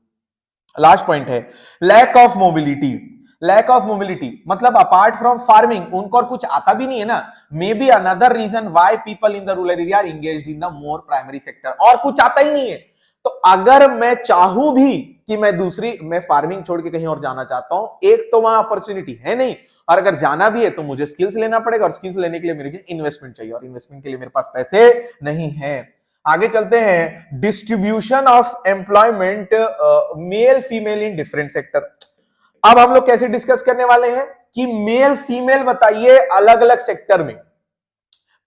लास्ट पॉइंट है lack of mobility. Lack of mobility मतलब अपार्ट फ्रॉम फार्मिंग उनको और कुछ आता भी नहीं है ना, may be another reason why people in the rural area are engaged in the more primary sector, और कुछ आता ही नहीं है। तो अगर मैं चाहूं भी कि मैं फार्मिंग छोड़ के कहीं और जाना चाहता हूं, एक तो वहां अपॉर्चुनिटी है नहीं, और अगर जाना भी है तो मुझे स्किल्स लेना पड़ेगा, और स्किल्स लेने के लिए मेरे इन्वेस्टमेंट चाहिए, और इन्वेस्टमेंट के लिए मेरे पास पैसे नहीं है। आगे चलते हैं, distribution of employment male female in different sector. अब हम लोग कैसे डिस्कस करने वाले हैं कि मेल फीमेल बताइए अलग अलग सेक्टर में,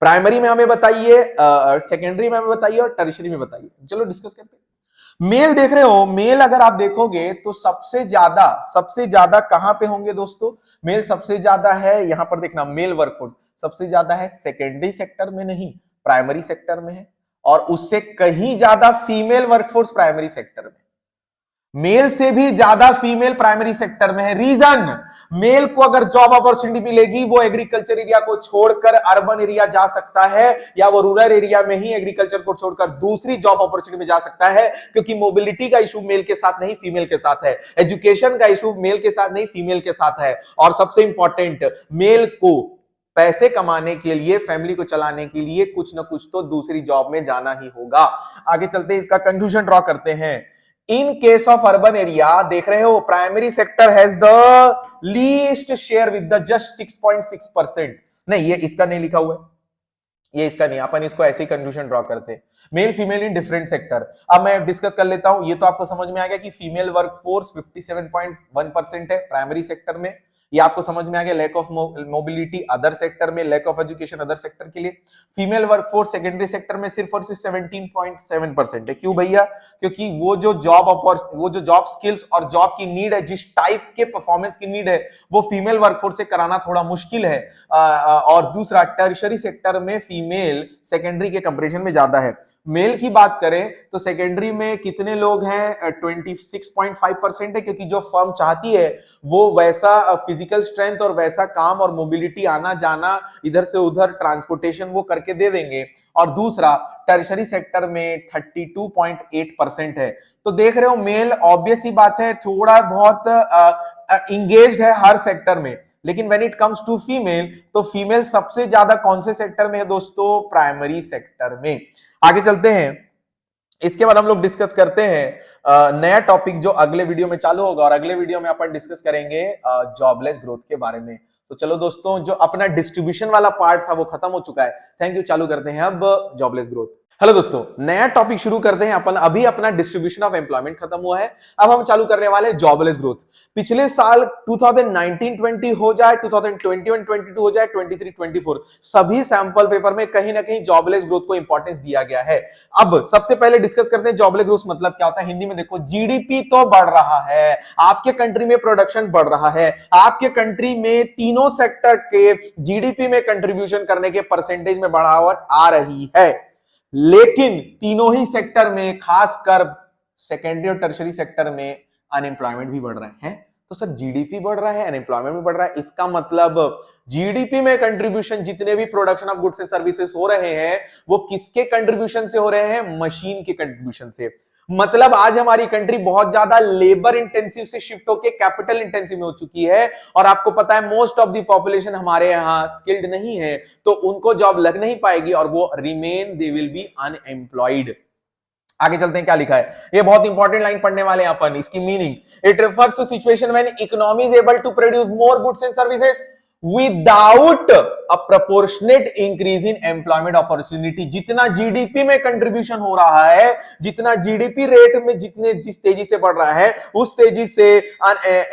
प्राइमरी में हमें बताइए, सेकेंडरी में हमें बताइए और टर्शियरी में बताइए। चलो डिस्कस करते हैं। मेल देख रहे हो, मेल अगर आप देखोगे तो सबसे ज्यादा कहां पे होंगे दोस्तों? मेल सबसे ज्यादा है यहां पर देखना, मेल वर्कफोर्स सबसे ज्यादा है सेकेंडरी सेक्टर में नहीं, प्राइमरी सेक्टर में है, और उससे कहीं ज्यादा फीमेल वर्कफोर्स प्राइमरी सेक्टर में, मेल से भी ज्यादा फीमेल प्राइमरी सेक्टर में है। रीजन, मेल को अगर जॉब अपॉर्चुनिटी मिलेगी वो एग्रीकल्चर एरिया को छोड़कर अर्बन एरिया जा सकता है, या वो रूरल एरिया में ही एग्रीकल्चर को छोड़कर दूसरी जॉब अपॉर्चुनिटी में जा सकता है, क्योंकि मोबिलिटी का इशू मेल के साथ नहीं फीमेल के साथ है, एजुकेशन का इशू मेल के साथ नहीं फीमेल के साथ है, और सबसे इंपॉर्टेंट, मेल को पैसे कमाने के लिए, फैमिली को चलाने के लिए कुछ ना कुछ तो दूसरी जॉब में जाना ही होगा। आगे चलते हैं, इसका कंक्लूजन ड्रॉ करते हैं। इन केस ऑफ अर्बन एरिया देख रहे हो, primary sector has the least share with the just 6.6%। नहीं, ये इसका नहीं लिखा हुआ है, ये इसका नहीं, अपन इसको ऐसे ही कंक्लूजन ड्रॉ करते हैं। Male female in different sector. अब मैं डिस्कस कर लेता हूं, ये तो आपको समझ में आ गया कि फीमेल वर्कफोर्स 57.1% है प्राइमरी सेक्टर में, ये आपको समझ में आ गया। Lack of mobility other sector में, lack of education other sector के लिए। फीमेल वर्कफोर्स सेकेंडरी सेक्टर में सिर्फ और सिर्फ 17.7% है। क्यों भैया? क्योंकि वो जो जॉब स्किल्स और जॉब की नीड है, जिस टाइप के परफॉर्मेंस की नीड है, वो फीमेल वर्कफोर्स से कराना थोड़ा मुश्किल है। और दूसरा, टर्शरी सेक्टर में फीमेल सेकेंडरी के कंपैरिजन में ज्यादा है। मेल की बात करें तो सेकेंडरी में कितने लोग हैं? 26.5% है, क्योंकि जो फर्म चाहती है वो वैसा फिजिकल फिजिकल स्ट्रेंथ और वैसा काम और मोबिलिटी, आना जाना इधर से उधर ट्रांसपोर्टेशन वो करके दे देंगे। और दूसरा टर्शरी सेक्टर में 32.8% है। तो देख रहे हो मेल ऑब्वियस ही बात है थोड़ा बहुत इंगेज्ड है हर सेक्टर में, लेकिन when it comes to female तो फीमेल सबसे ज्यादा कौन से सेक्टर में है दोस्तों? प्राइमरी सेक्टर में। आगे चलते हैं, इसके बाद हम लोग डिस्कस करते हैं नया टॉपिक जो अगले वीडियो में चालू होगा, और अगले वीडियो में अपन डिस्कस करेंगे जॉबलेस ग्रोथ के बारे में। तो चलो दोस्तों, जो अपना डिस्ट्रीब्यूशन वाला पार्ट था वो खत्म हो चुका है। Thank you. चालू करते हैं अब जॉबलेस ग्रोथ। हेलो दोस्तों, नया टॉपिक शुरू करते हैं अपन। अभी अपना डिस्ट्रीब्यूशन ऑफ एम्प्लॉयमेंट खत्म हुआ है, अब हम चालू करने वाले हैं जॉबलेस ग्रोथ। पिछले साल 2019-20 हो जाए, 2021-22 हो जाए, 23-24 सभी सैंपल पेपर में कहीं ना कहीं जॉबलेस ग्रोथ को इंपॉर्टेंस दिया गया है। अब सबसे पहले डिस्कस करते हैं जॉबलेस ग्रोथ मतलब क्या होता है। हिंदी में देखो, जीडीपी तो बढ़ रहा है, आपके कंट्री में प्रोडक्शन बढ़ रहा है, आपके कंट्री में तीनों सेक्टर के जीडीपी में कंट्रीब्यूशन करने के परसेंटेज में बढ़ावट आ रही है, लेकिन तीनों ही सेक्टर में खासकर सेकेंडरी और टर्शरी सेक्टर में अनएम्प्लॉयमेंट भी बढ़ रहे हैं। तो सर जीडीपी बढ़ रहा है, अनएम्प्लॉयमेंट भी बढ़ रहा है, इसका मतलब जीडीपी में कंट्रीब्यूशन जितने भी production of goods and services हो रहे हैं वो किसके कंट्रीब्यूशन से हो रहे हैं? मशीन के कंट्रीब्यूशन से। मतलब आज हमारी कंट्री बहुत ज्यादा लेबर इंटेंसिव से शिफ्ट होकर कैपिटल इंटेंसिव में हो चुकी है, और आपको पता है मोस्ट ऑफ द पॉपुलेशन हमारे यहाँ स्किल्ड नहीं है, तो उनको जॉब लग नहीं पाएगी और वो remain, they will be unemployed. आगे चलते हैं, क्या लिखा है, ये बहुत इंपॉर्टेंट लाइन पढ़ने वाले हैं अपन। इसकी meaning, it refers to situation when economy is able to produce more goods and services without a proportionate increase in employment opportunity. जितना जीडीपी में कंट्रीब्यूशन हो रहा है, जितना जीडीपी रेट में जिस तेजी से बढ़ रहा है, उस तेजी से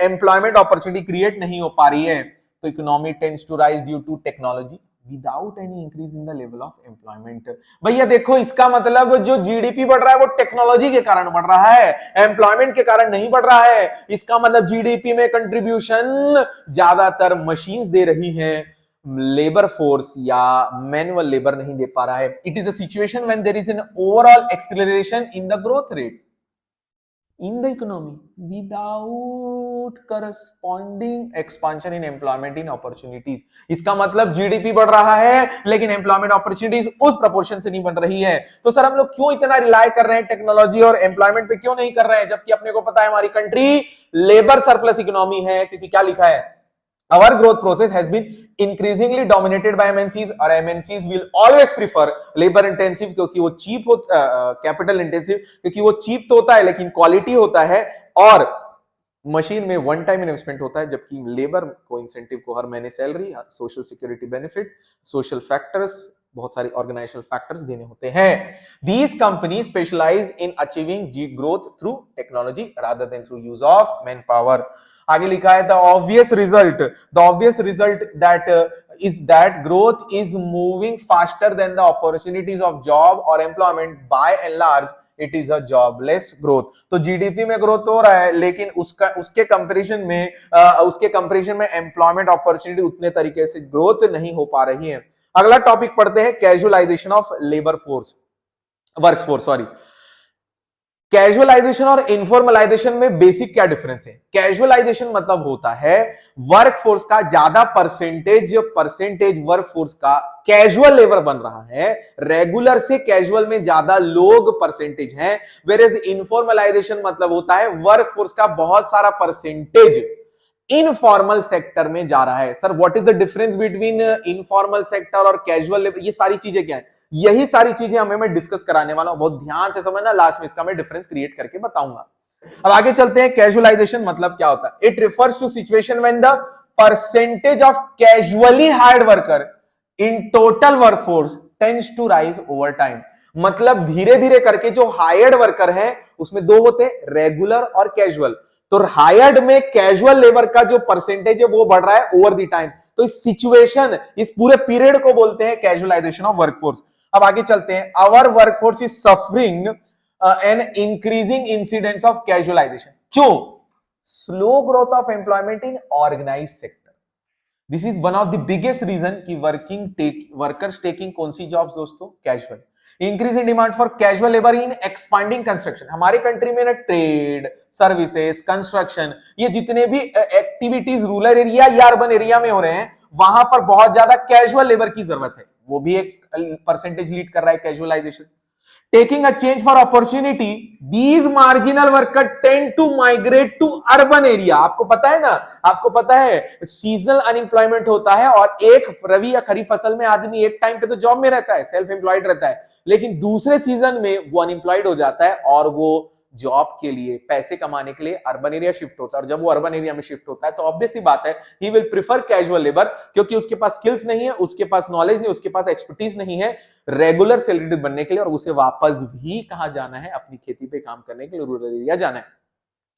एम्प्लॉयमेंट अपॉर्चुनिटी क्रिएट नहीं हो पा रही है। तो economy tends to rise due to technology without any increase in the level of employment. भैया देखो, इसका मतलब जो जीडीपी बढ़ रहा है वो टेक्नोलॉजी के कारण बढ़ रहा है, एम्प्लॉयमेंट के कारण नहीं बढ़ रहा है। इसका मतलब जीडीपी में कंट्रीब्यूशन ज्यादातर मशीन्स दे रही हैं, लेबर फोर्स या मैनुअल लेबर नहीं दे पा रहा है। It is a situation when there is an overall acceleration in the growth rate in the economy without corresponding expansion in employment in opportunities। इसका मतलब जीडीपी बढ़ रहा है लेकिन एम्प्लॉयमेंट अपॉर्चुनिटीज उस प्रोपोर्शन से नहीं बढ़ रही है। तो सर हम लोग क्यों इतना रिलाय कर रहे हैं टेक्नोलॉजी और एम्प्लॉयमेंट पे क्यों नहीं कर रहे हैं, जबकि अपने को पता है हमारी कंट्री लेबर सरप्लस इकोनॉमी है। क्योंकि क्या लिखा है, our growth process has been increasingly dominated by MNCs, और MNCs will always prefer labor intensive क्योंकि वो cheap होता, capital intensive क्योंकि वो cheap तो होता है लेकिन क्वालिटी होता है, और मशीन में वन टाइम इन्वेस्टमेंट होता है, जबकि लेबर को इंसेंटिव को हर महीने salary, social security benefit, social factors, बहुत सारी ऑर्गेनाइजेशनल फैक्टर्स देने होते हैं। These companies specialize in achieving growth through technology rather than through use of manpower। आगे लिखा है, the obvious result that is that growth is moving faster than the opportunities of job or employment, by and large it is a jobless growth। तो GDP में growth हो रहा है लेकिन उसके कंपैरिजन में एम्प्लॉयमेंट अपॉर्चुनिटी उतने तरीके से ग्रोथ नहीं हो पा रही है। अगला टॉपिक पढ़ते हैं, कैजुअलाइजेशन ऑफ वर्कफोर्स। कैजुअलाइजेशन और इनफॉर्मलाइजेशन में बेसिक क्या डिफरेंस है? कैजुअलाइजेशन मतलब होता है वर्कफोर्स का ज्यादा परसेंटेज वर्कफोर्स का कैजुअल लेबर बन रहा है, रेगुलर से कैजुअल में ज्यादा लोग परसेंटेज हैं। वेयरएज इनफॉर्मलाइजेशन मतलब होता है वर्कफोर्स का बहुत सारा परसेंटेज इनफॉर्मल सेक्टर में जा रहा है। Sir what is the difference between informal sector और कैजुअल लेबर? ये सारी चीजें क्या है, यही सारी चीजें हमें मैं डिस्कस कराने वाला हूं, बहुत ध्यान से समझना, लास्ट में इसका मैं डिफरेंस क्रिएट करके बताऊंगा। अब आगे चलते हैं, कैजुअलाइजेशन मतलब क्या होता है? It refers to situation when the percentage of casually hired worker in total workforce tends to rise over time. मतलब धीरे धीरे करके जो हायर्ड वर्कर है उसमें दो होते हैं, रेगुलर और कैजुअल। तो हायर्ड में कैजुअल लेबर का जो परसेंटेज है वो बढ़ रहा है ओवर द टाइम। तो इस सिचुएशन, इस पूरे पीरियड को बोलते हैं कैजुअलाइजेशन ऑफ वर्कफोर्स। अब आगे चलते हैं, our workforce is suffering an increasing incidence of casualisation. क्यों? Slow growth of employment in organised sector. This is one of the biggest reason कि वर्कर्स टेकिंग कौन सी जॉब्स दोस्तों? Casual. Increase in demand for casual labour in expanding construction. हमारे country में ना trade, services, construction, ये जितने भी एक्टिविटीज रूरल एरिया या अर्बन एरिया में हो रहे हैं, वहां पर बहुत ज्यादा कैजुअल लेबर की जरूरत है। वो भी एक परसेंटेज लीड कर रहा है casualisation. Taking a change for opportunity, these marginal workers tend to migrate to urban area। आपको पता है ना, आपको पता है सीजनल अनएम्प्लॉयमेंट होता है और एक रवि या खरीफ फसल में आदमी एक टाइम पे तो जॉब में रहता है, सेल्फ एम्प्लॉयड रहता है, लेकिन दूसरे सीजन में वो अनएम्प्लॉयड हो जाता है और वो जॉब के लिए, पैसे कमाने के लिए अर्बन एरिया शिफ्ट होता है। और जब वो अर्बन एरिया में शिफ्ट होता है तो ऑब्वियस सी बात है he will prefer casual labour, क्योंकि उसके पास स्किल्स नहीं है, उसके पास नॉलेज नहीं, उसके पास एक्सपर्टीज नहीं है रेगुलर सैलरी बनने के लिए, और उसे वापस भी कहां जाना है, अपनी खेती पे काम करने के लिए रूरल एरिया जाना है।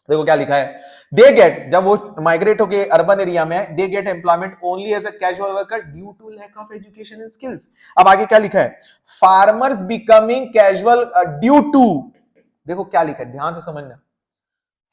देखो क्या लिखा है, दे गेट, जब वो माइग्रेट होके अर्बन एरिया में है, they get employment only as a casual worker due to lack of education and skills. अब आगे क्या लिखा है, farmers becoming casual due to, देखो क्या लिखा है, ध्यान से समझना,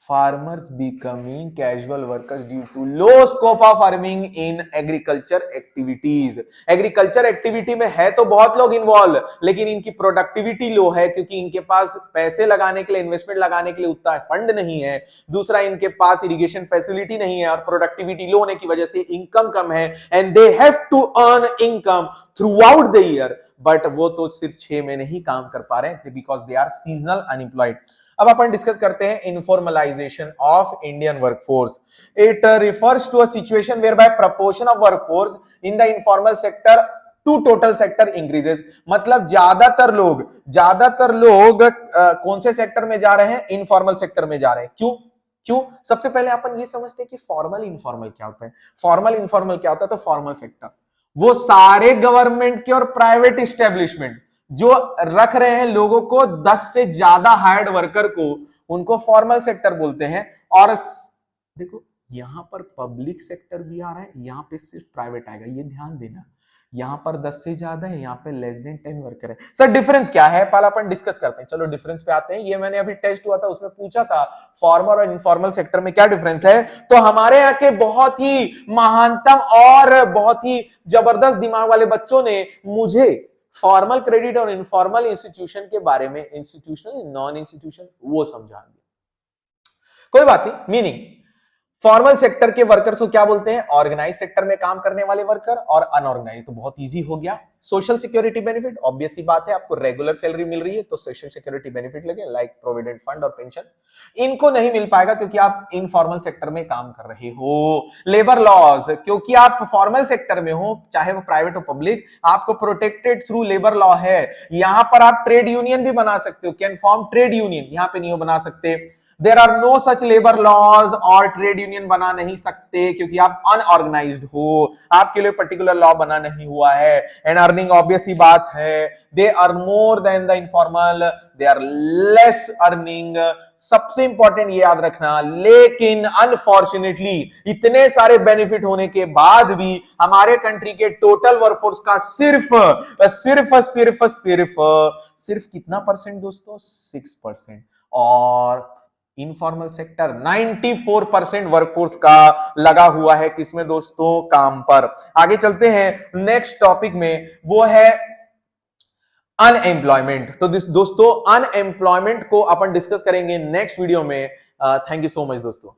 farmers becoming casual workers due to low scope of farming in agriculture activities। Agriculture activity में है तो बहुत लोग इन्वॉल्व, लेकिन इनकी प्रोडक्टिविटी लो है, क्योंकि इनके पास पैसे लगाने के लिए, इन्वेस्टमेंट लगाने के लिए उतना फंड नहीं है। दूसरा, इनके पास इरिगेशन फैसिलिटी नहीं है, और प्रोडक्टिविटी लो होने की वजह से इनकम कम है, and they have to earn income throughout the year, but वो तो सिर्फ 6 महीने ही काम कर पा रहे हैं because they are seasonal unemployed. अब अपन डिस्कस करते हैं informalisation of Indian workforce. It refers to a situation whereby proportion of workforce in the informal sector to total sector increases. मतलब ज्यादातर लोग कौन से सेक्टर में जा रहे हैं, इनफॉर्मल सेक्टर में जा रहे हैं। क्यों? सबसे पहले अपन ये समझते हैं कि फॉर्मल इनफॉर्मल क्या होता है। फॉर्मल इनफॉर्मल क्या होता है, तो फॉर्मल सेक्टर वो सारे गवर्नमेंट के और प्राइवेट एस्टेब्लिशमेंट जो रख रहे हैं लोगों को 10 से ज्यादा हायर्ड वर्कर को, उनको फॉर्मल सेक्टर बोलते हैं। और देखो यहां पर पब्लिक सेक्टर भी आ रहा है, यहां पे सिर्फ प्राइवेट आएगा, ये ध्यान देना। यहां पर 10 से ज्यादा है, यहां पे लेस देन 10 वर्कर है। सर डिफरेंस क्या है, पहले अपन डिस्कस करते हैं। चलो डिफरेंस पे आते हैं। ये मैंने अभी टेस्ट हुआ था, उसमें पूछा था फॉर्मल और इनफॉर्मल सेक्टर में क्या डिफरेंस है। तो हमारे यहाँ के बहुत ही महानतम और बहुत ही जबरदस्त दिमाग वाले बच्चों ने मुझे फॉर्मल क्रेडिट और इनफॉर्मल इंस्टीट्यूशन के बारे में, इंस्टीट्यूशनल नॉन इंस्टीट्यूशन, वो समझा दिया। कोई बात नहीं। मीनिंग, फॉर्मल सेक्टर के वर्कर्स को क्या बोलते हैं, ऑर्गेनाइज सेक्टर में काम करने वाले वर्कर, और अनऑर्गेनाइज तो बहुत इजी हो गया। सोशल सिक्योरिटी बेनिफिट, ऑब्वियस सी बात है, आपको रेगुलर सैलरी मिल रही है तो सोशल सिक्योरिटी बेनिफिट लगे, लाइक प्रोविडेंट फंड और पेंशन। इनको नहीं मिल पाएगा क्योंकि आप इनफॉर्मल सेक्टर में काम कर रहे हो। लेबर लॉज, क्योंकि आप फॉर्मल सेक्टर में हो, चाहे वो प्राइवेट हो पब्लिक, आपको प्रोटेक्टेड थ्रू लेबर लॉ है। यहां पर आप ट्रेड यूनियन भी बना सकते हो, कैन फॉर्म ट्रेड यूनियन, यहां पे नहीं हो बना सकते। There are no such labour laws, और ट्रेड यूनियन बना नहीं सकते क्योंकि आप अनऑर्गेनाइज्ड हो, आपके लिए पर्टिकुलर लॉ बना नहीं हुआ है। एंड अर्निंग ऑब्वियस ही बात है, they earn more than the informal, they are less earning. सबसे इंपॉर्टेंट ये याद रखना, लेकिन अनफॉर्चुनेटली इतने सारे बेनिफिट होने के बाद भी हमारे कंट्री के टोटल वर्कफोर्स का सिर्फ कितना परसेंट दोस्तों, 6%। और इनफॉर्मल सेक्टर 94% वर्कफोर्स का लगा हुआ है किसमें दोस्तों, काम पर। आगे चलते हैं नेक्स्ट टॉपिक में, वो है अनएम्प्लॉयमेंट। तो दोस्तों अनएम्प्लॉयमेंट को अपन डिस्कस करेंगे नेक्स्ट वीडियो में। थैंक यू सो मच दोस्तों।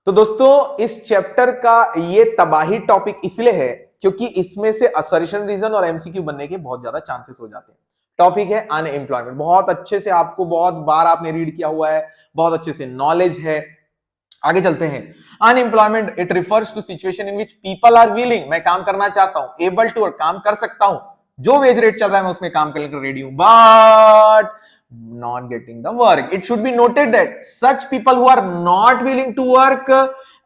तो दोस्तों इस चैप्टर का ये तबाही टॉपिक इसलिए है क्योंकि इसमें से असर्शन रीजन और एमसीक्यू बनने के बहुत ज्यादा चांसेस हो जाते हैं। टॉपिक है अनएम्प्लॉयमेंट, बहुत अच्छे से आपको बहुत बार आपने रीड किया हुआ है, बहुत अच्छे से नॉलेज है। आगे चलते हैं। Unemployment it refers to situation in which people are willing, मैं काम करना चाहता हूं, एबल टू, काम कर सकता हूं, जो वेज रेट चल रहा है मैं उसमें काम करने के रेडी हूं, but not getting the work. It should be noted that such people who are not willing to work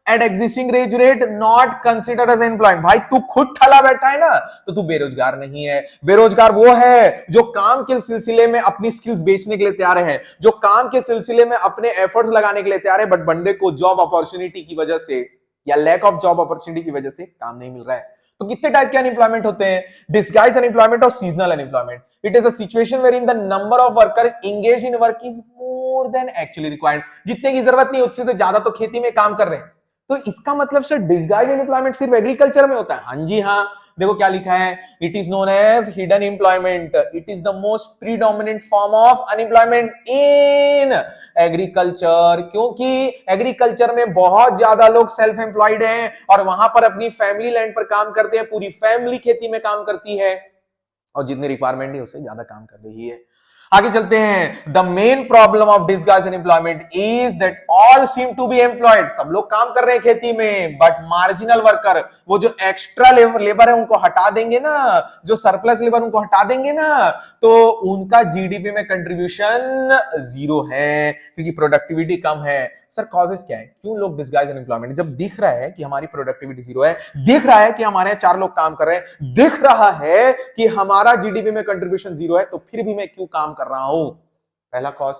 at existing wage rate not considered as employed। भाई तू खुद ठला बैठा है ना, तो तू बेरोजगार नहीं है। बेरोजगार वो है जो काम के सिलसिले में अपनी स्किल्स बेचने के लिए तैयार है, जो काम के सिलसिले में अपने एफर्ट्स लगाने के लिए तैयार है, बट बंदे को जॉब अपॉर्चुनिटी की वजह से या लैक ऑफ जॉब अपॉर्चुनिटी की वजह से काम नहीं मिल रहा है। तो कितने टाइप के अनएम्प्लॉयमेंट होते हैं, डिस्गाइज अनएम्प्लॉयमेंट और seasonal unemployment. It is a situation wherein the number of workers engaged in work is more than actually required. जितने की जरूरत नहीं उससे तो ज्यादा तो खेती में काम कर रहे हैं। तो इसका मतलब सर डिस्गाइज अनएम्प्लॉयमेंट सिर्फ एग्रीकल्चर में होता है? हाँ जी हाँ, देखो क्या लिखा है, it is known as hidden employment, it is the most predominant form of unemployment in agriculture, क्योंकि एग्रीकल्चर में बहुत ज्यादा लोग सेल्फ एम्प्लॉयड हैं और वहां पर अपनी फैमिली लैंड पर काम करते हैं, पूरी फैमिली खेती में काम करती है और जितनी रिक्वायरमेंट है उससे ज्यादा काम कर रही है। आगे चलते हैं, the main problem of disguise unemployment is that all seem to be employed, सब लोग काम कर रहे हैं खेती में, बट मार्जिनल वर्कर, वो जो एक्स्ट्रा लेबर है उनको हटा देंगे ना, जो सरप्लस लेबर उनको हटा देंगे ना, तो उनका जीडीपी में कंट्रीब्यूशन जीरो है, क्योंकि प्रोडक्टिविटी कम है। सर कॉजेस क्या है, क्यों लोग डिसगाइज अनएम्प्लॉयमेंट, जब दिख रहा है कि हमारी प्रोडक्टिविटी जीरो है, दिख रहा है कि हमारे यहाँ 4 लोग काम कर रहे हैं, दिख रहा है कि हमारा जीडीपी में कंट्रीब्यूशन जीरो है, तो फिर भी मैं क्यों काम कर रहा हूं? पहला cause,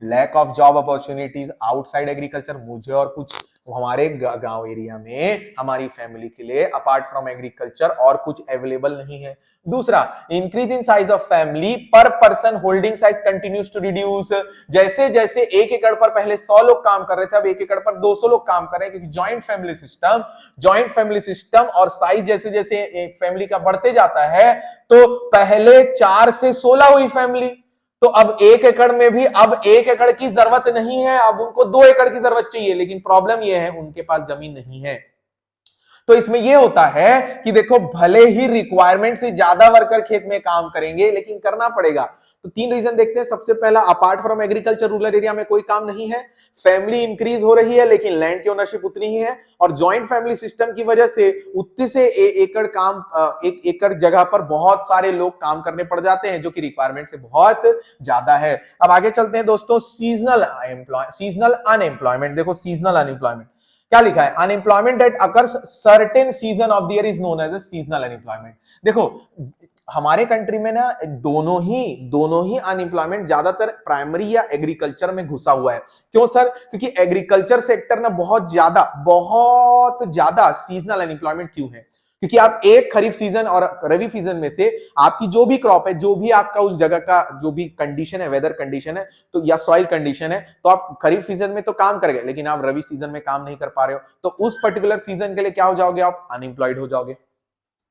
lack of job opportunities outside agriculture, मुझे और कुछ हमारे गांव एरिया में हमारी फैमिली के लिए अपार्ट फ्रॉम एग्रीकल्चर और कुछ अवेलेबल नहीं है। दूसरा, increase in size of family पर person holding size continues to reduce, जैसे जैसे 1 एकड़ पर पहले 100 लोग काम कर रहे थे, अब 1 एकड़ पर 200 लोग काम कर रहे हैं, क्योंकि जॉइंट फैमिली सिस्टम और साइज जैसे जैसे फैमिली का बढ़ते जाता है, तो पहले 4 से 16 हुई फैमिली, तो अब 1 एकड़ में भी अब 1 एकड़ की जरूरत नहीं है, अब उनको 2 एकड़ की जरूरत चाहिए, लेकिन प्रॉब्लम यह है उनके पास जमीन नहीं है। तो इसमें यह होता है कि देखो भले ही रिक्वायरमेंट से ज्यादा वर्कर खेत में काम करेंगे, लेकिन करना पड़ेगा। तो 3 रीजन देखते हैं। सबसे पहला, apart from agriculture rural area में कोई काम नहीं है, फैमिली इंक्रीज हो रही है लेकिन लैंड की ओनरशिप उतनी ही है, और जॉइंट फैमिली सिस्टम की वजह से उतने से एक एकड़ जगह पर बहुत सारे लोग काम करने पड़ जाते हैं, जो कि रिक्वायरमेंट से बहुत ज्यादा है। अब आगे चलते हैं दोस्तों, सीजनल अनएम्प्लॉयमेंट। देखो सीजनल अनएम्प्लॉयमेंट क्या लिखा है, unemployment that occurs certain season of the year is known as a seasonal unemployment. देखो हमारे कंट्री में ना दोनों ही अनएम्प्लॉयमेंट ज्यादातर प्राइमरी या एग्रीकल्चर में घुसा हुआ है। क्यों सर? क्योंकि एग्रीकल्चर सेक्टर ना बहुत ज्यादा सीजनल अनएम्प्लॉयमेंट क्यों है? क्योंकि आप एक खरीफ सीजन और रबी सीजन में से आपकी जो भी क्रॉप है, जो भी आपका उस जगह का जो भी कंडीशन है, वेदर कंडीशन है तो या सॉइल कंडीशन है, तो आप खरीफ सीजन में तो काम करेंगे, लेकिन आप रबी सीजन में काम नहीं कर पा रहे हो, तो उस पर्टिकुलर सीजन के लिए क्या हो जाओगे आप? अनएम्प्लॉयड हो जाओगे।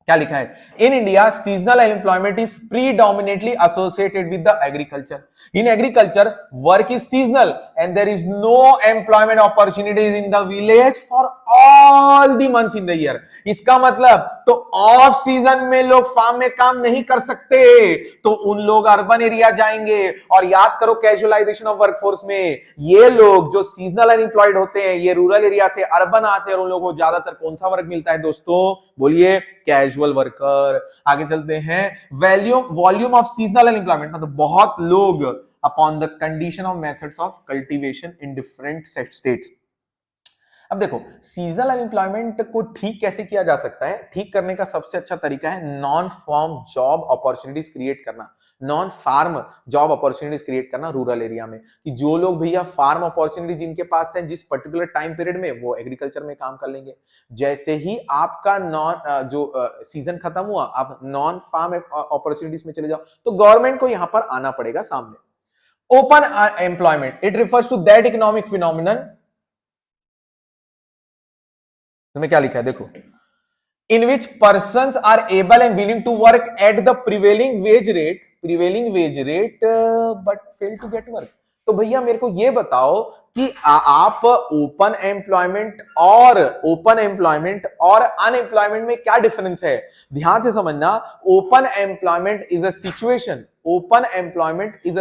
क्या लिखा है, in India seasonal unemployment is predominantly associated with the agriculture. In agriculture work is seasonal and there is no employment opportunities in the village for all the months in the year. इसका मतलब तो off season में लोग farm में काम नहीं कर सकते, तो उन लोग अर्बन एरिया जाएंगे। और याद करो कैजुअलाइजेशन ऑफ वर्कफोर्स में ये लोग जो सीजनल अनएम्प्लॉयड होते हैं, ये रूरल एरिया से अर्बन आते हैं और उन लोगों को ज्यादातर कौन सा वर्क मिलता है दोस्तों? बोलिए, कैजुअल वर्कर। आगे चलते हैं, वॉल्यूम ऑफ सीजनल अनएम्प्लॉयमेंट, मतलब बहुत लोग upon the condition of methods of cultivation in different states. अब देखो सीजनल अनएम्प्लॉयमेंट को ठीक कैसे किया जा सकता है? ठीक करने का सबसे अच्छा तरीका है non farm job opportunities create करना, non farm job opportunities create करना रूरल एरिया में, कि जो लोग भैया फार्म अपॉर्चुनिटी जिनके पास है जिस पर्टिकुलर टाइम पीरियड में, वो एग्रीकल्चर में काम कर लेंगे। जैसे ही आपका सीजन खत्म हुआ, आप नॉन फार्म अपॉर्चुनिटीज में चले जाओ, तो गवर्नमेंट को यहां पर आना पड़ेगा सामने। Open employment, it refers to that economic phenomenon, तुम्हें क्या लिखा है देखो, in which persons are able and willing to work at the prevailing wage rate but fail to get work। तो भैया मेरे को ये बताओ कि आप ओपन एम्प्लॉयमेंट और अनएम्प्लॉयमेंट में क्या डिफरेंस है? ध्यान से समझना, open employment is a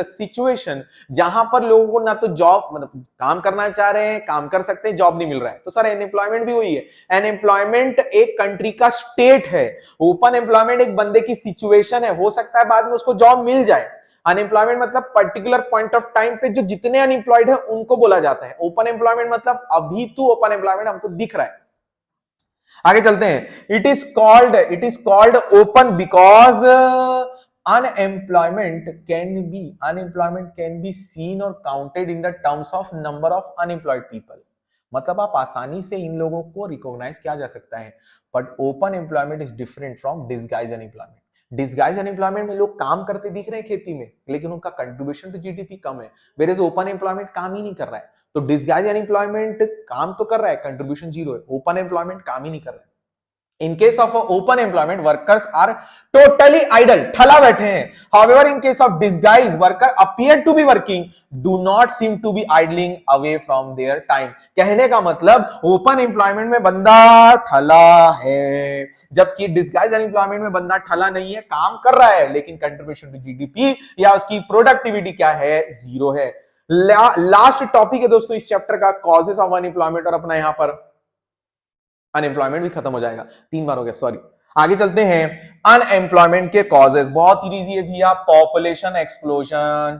situation जहां पर लोगों को ना तो जॉब, मतलब काम करना चाह रहे हैं, काम कर सकते हैं, जॉब नहीं मिल रहा है। तो सर अनएम्प्लॉयमेंट भी वही है, अनएम्प्लॉयमेंट एक कंट्री का स्टेट है, ओपन एम्प्लॉयमेंट एक बंदे की सिचुएशन है, हो सकता है बाद में उसको जॉब मिल जाए। अनएम्प्लॉयमेंट मतलब पर्टिकुलर पॉइंट ऑफ टाइम पे जो जितने अनएम्प्लॉयड है उनको बोला जाता है। ओपन एम्प्लॉयमेंट मतलब अभी तो ओपन एम्प्लॉयमेंट हमको दिख रहा है। आगे चलते हैं, it is called open because unemployment can be seen or counted in the terms of number of unemployed people। मतलब आप आसानी से इन लोगों को रिकॉग्नाइज किया जा सकता है। But open employment is different from disguise unemployment. Disguise unemployment में लोग काम करते दिख रहे हैं खेती में, लेकिन उनका कंट्रीब्यूशन टू जीडीपी कम है, वेयर ओपन एम्प्लॉयमेंट काम ही नहीं कर रहा है। तो डिसगाइज अनएम्प्लॉयमेंट काम तो कर रहा है, कंट्रीब्यूशन जीरो है, ओपन एम्प्लॉयमेंट काम ही नहीं कर रहा है। In case of open employment, workers are totally idle, ठला बैठे हैं. However, in case of disguise, worker appear to be working, do not seem to be idling away from their time. कहने का मतलब ओपन एम्प्लॉयमेंट में बंदा ठला है, जबकि disguise unemployment में बंदा ठला नहीं है, काम कर रहा है, लेकिन कंट्रीब्यूशन टू जीडीपी या उसकी प्रोडक्टिविटी क्या है, जीरो है. लास्ट टॉपिक है दोस्तों इस चैप्टर का, कॉजेस ऑफ अनएम्प्लॉयमेंट, और अपना यहां पर अनएम्प्लॉयमेंट भी खत्म हो जाएगा. 3 बार हो गया, सॉरी. आगे चलते हैं. अनएम्प्लॉयमेंट के कॉजेस बहुत इजी है भैया. Population explosion,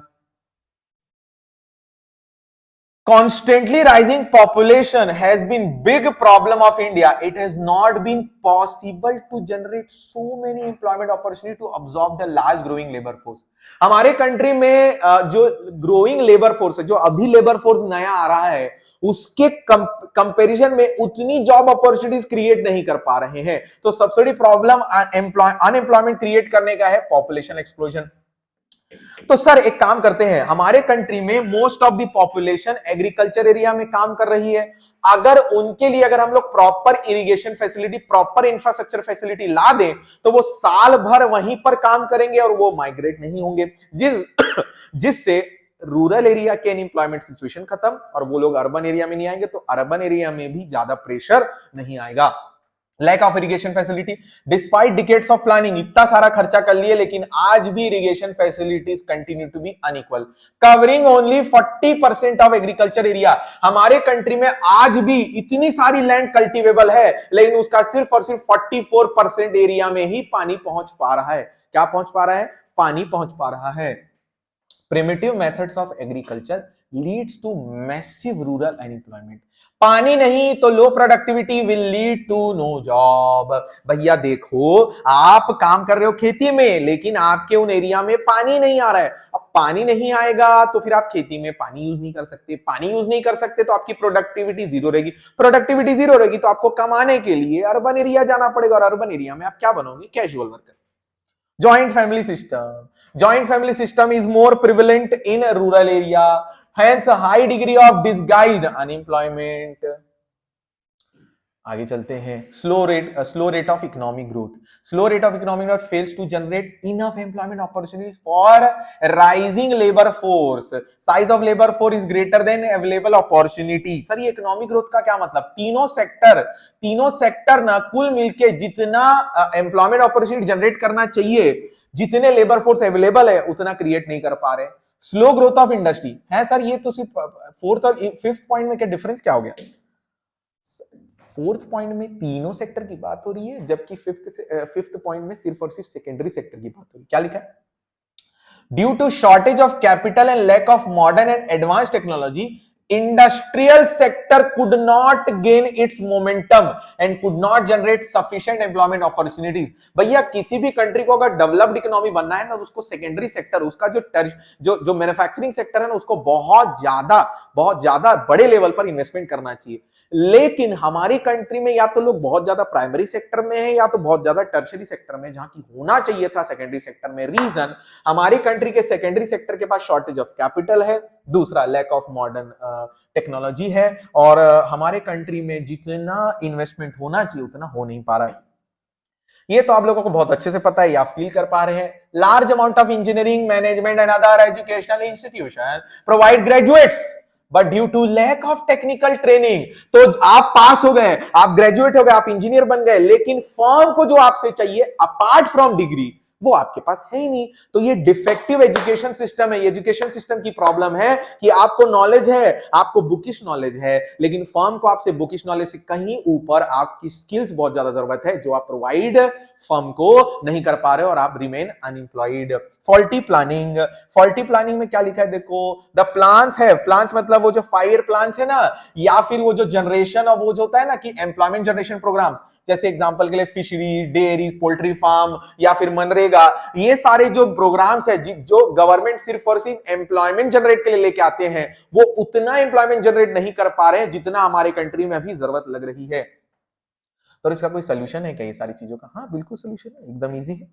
constantly rising population has been big problem of India. It has not been possible to generate so many employment opportunity to absorb the large growing labor force. हमारे country में जो growing labour force है, जो अभी labour force नया आ रहा है, उसके कंपैरिजन में उतनी जॉब अपॉर्चुनिटीज क्रिएट नहीं कर पा रहे हैं. तो सबसे बड़ी प्रॉब्लम अनएम्प्लॉयमेंट क्रिएट करने का है पॉपुलेशन एक्सप्लोजन. तो सर एक काम करते हैं, हमारे कंट्री में most of the population agriculture area में काम कर रही है. अगर उनके लिए अगर हम लोग proper irrigation facility, proper infrastructure facility ला दें, तो वो साल भर वहीं पर काम करेंगे और वो माइग्रेट नहीं होंगे, जिससे रूरल एरिया के अनएम्प्लॉयमेंट सिचुएशन खत्म और वो लोग अर्बन एरिया में नहीं आएंगे, तो अर्बन एरिया में भी ज्यादा प्रेशर नहीं आएगा. Lack of irrigation facility, despite decades of planning, इतना सारा खर्चा कर लिए लेकिन आज भी irrigation facilities continue to be unequal, covering only 40% of agriculture area. हमारे कंट्री में आज भी इतनी सारी लैंड कल्टीवेबल है, लेकिन उसका सिर्फ और सिर्फ 44% एरिया में ही पानी पहुंच पा रहा है. क्या पहुंच पा रहा है? पानी पहुंच पा रहा है. Primitive methods of agriculture leads to massive rural unemployment. पानी नहीं तो low productivity will lead to no job. भैया देखो, आप काम कर रहे हो खेती में, लेकिन आपके उन एरिया में पानी नहीं आ रहा है. अब पानी नहीं आएगा तो फिर आप खेती में पानी यूज नहीं कर सकते. पानी यूज नहीं कर सकते तो आपकी प्रोडक्टिविटी जीरो रहेगी. प्रोडक्टिविटी जीरो रहेगी तो आपको कमाने के लिए अर्बन एरिया जाना पड़ेगा, और अर्बन एरिया में आप क्या बनोगे? Casual worker. Joint family system. Joint family system is more prevalent in rural area. Hence, a high degree of disguised unemployment. आगे चलते हैं. Slow rate of economic growth. Slow rate of economic growth fails to generate enough employment opportunities for rising labour force. Size of labour force is greater than available opportunity. Sir ये economic growth का क्या मतलब? तीनों sector ना कुल मिलके जितना employment opportunity generate करना चाहिए, जितने लेबर फोर्स अवेलेबल है, उतना क्रिएट नहीं कर पा रहे. स्लो ग्रोथ ऑफ इंडस्ट्री है. सर ये तो सिर्फ फोर्थ और फिफ्थ पॉइंट में क्या डिफरेंस क्या हो गया? फोर्थ पॉइंट में तीनों सेक्टर की बात हो रही है, जबकि फिफ्थ पॉइंट में सिर्फ और सिर्फ सेकेंडरी सेक्टर की बात हो रही है. क्या लिखा है? Due to shortage of capital and lack of modern and advance technology, industrial sector could not gain its momentum and could not generate sufficient employment opportunities. भैया किसी भी कंट्री को अगर डेवलप्ड इकोनॉमी बनना है ना, तो उसको सेकेंडरी सेक्टर, उसका जो मैन्युफैक्चरिंग सेक्टर है ना, उसको बहुत ज्यादा बड़े लेवल पर इन्वेस्टमेंट करना चाहिए. लेकिन हमारी कंट्री में या तो लोग बहुत ज्यादा प्राइमरी सेक्टर में है, या तो बहुत ज्यादा टर्शियरी सेक्टर में, जहां की होना चाहिए था सेकेंडरी सेक्टर में. रीजन, हमारी कंट्री के सेकेंडरी सेक्टर के पास शॉर्टेज ऑफ कैपिटल है, दूसरा लैक ऑफ मॉडर्न टेक्नोलॉजी है, और हमारे कंट्री में जितना इन्वेस्टमेंट होना चाहिए उतना हो नहीं पा रहा है. ये तो आप लोगों को बहुत अच्छे से पता है या फील कर पा रहे हैं. Large amount of engineering, management and other educational institution provide graduates, but due to lack of technical training. तो आप पास हो गए, आप ग्रेजुएट हो गए, आप इंजीनियर बन गए, लेकिन फर्म को जो आपसे चाहिए अपार्ट फ्रॉम डिग्री, वो आपके पास है ही नहीं. तो ये डिफेक्टिव एजुकेशन सिस्टम है. एजुकेशन सिस्टम की प्रॉब्लम है कि आपको नॉलेज है, आपको बुकिश नॉलेज है, लेकिन फर्म को आपसे बुकिश नॉलेज से कहीं ऊपर आपकी स्किल्स बहुत ज्यादा जरूरत है, जो आप प्रोवाइड फर्म को नहीं कर पा रहे हो, और आप रिमेन अनएम्प्लॉयड. फॉल्टी प्लानिंग में क्या लिखा है देखो. द प्लान्स है, प्लान्स मतलब वो जो 5 ईयर प्लान्स है ना, या फिर वो जो जनरेशन और वो जो होता है ना कि एम्प्लॉयमेंट जनरेशन प्रोग्राम्स, जैसे एग्जांपल के लिए फिशरी, डेयरीज, पोल्ट्री फार्म या फिर मनरेगा, ये सारे जो प्रोग्राम्स है जो गवर्नमेंट सिर्फ और सिर्फ एम्प्लॉयमेंट जनरेट के लिए लेके आते हैं, वो उतना एम्प्लॉयमेंट जनरेट नहीं कर पा रहे हैं जितना हमारे कंट्री में अभी जरूरत लग रही है. तो इसका कोई सोल्यूशन है क्या ये सारी चीजों का? हाँ बिल्कुल सोल्यूशन है, एकदम इजी है.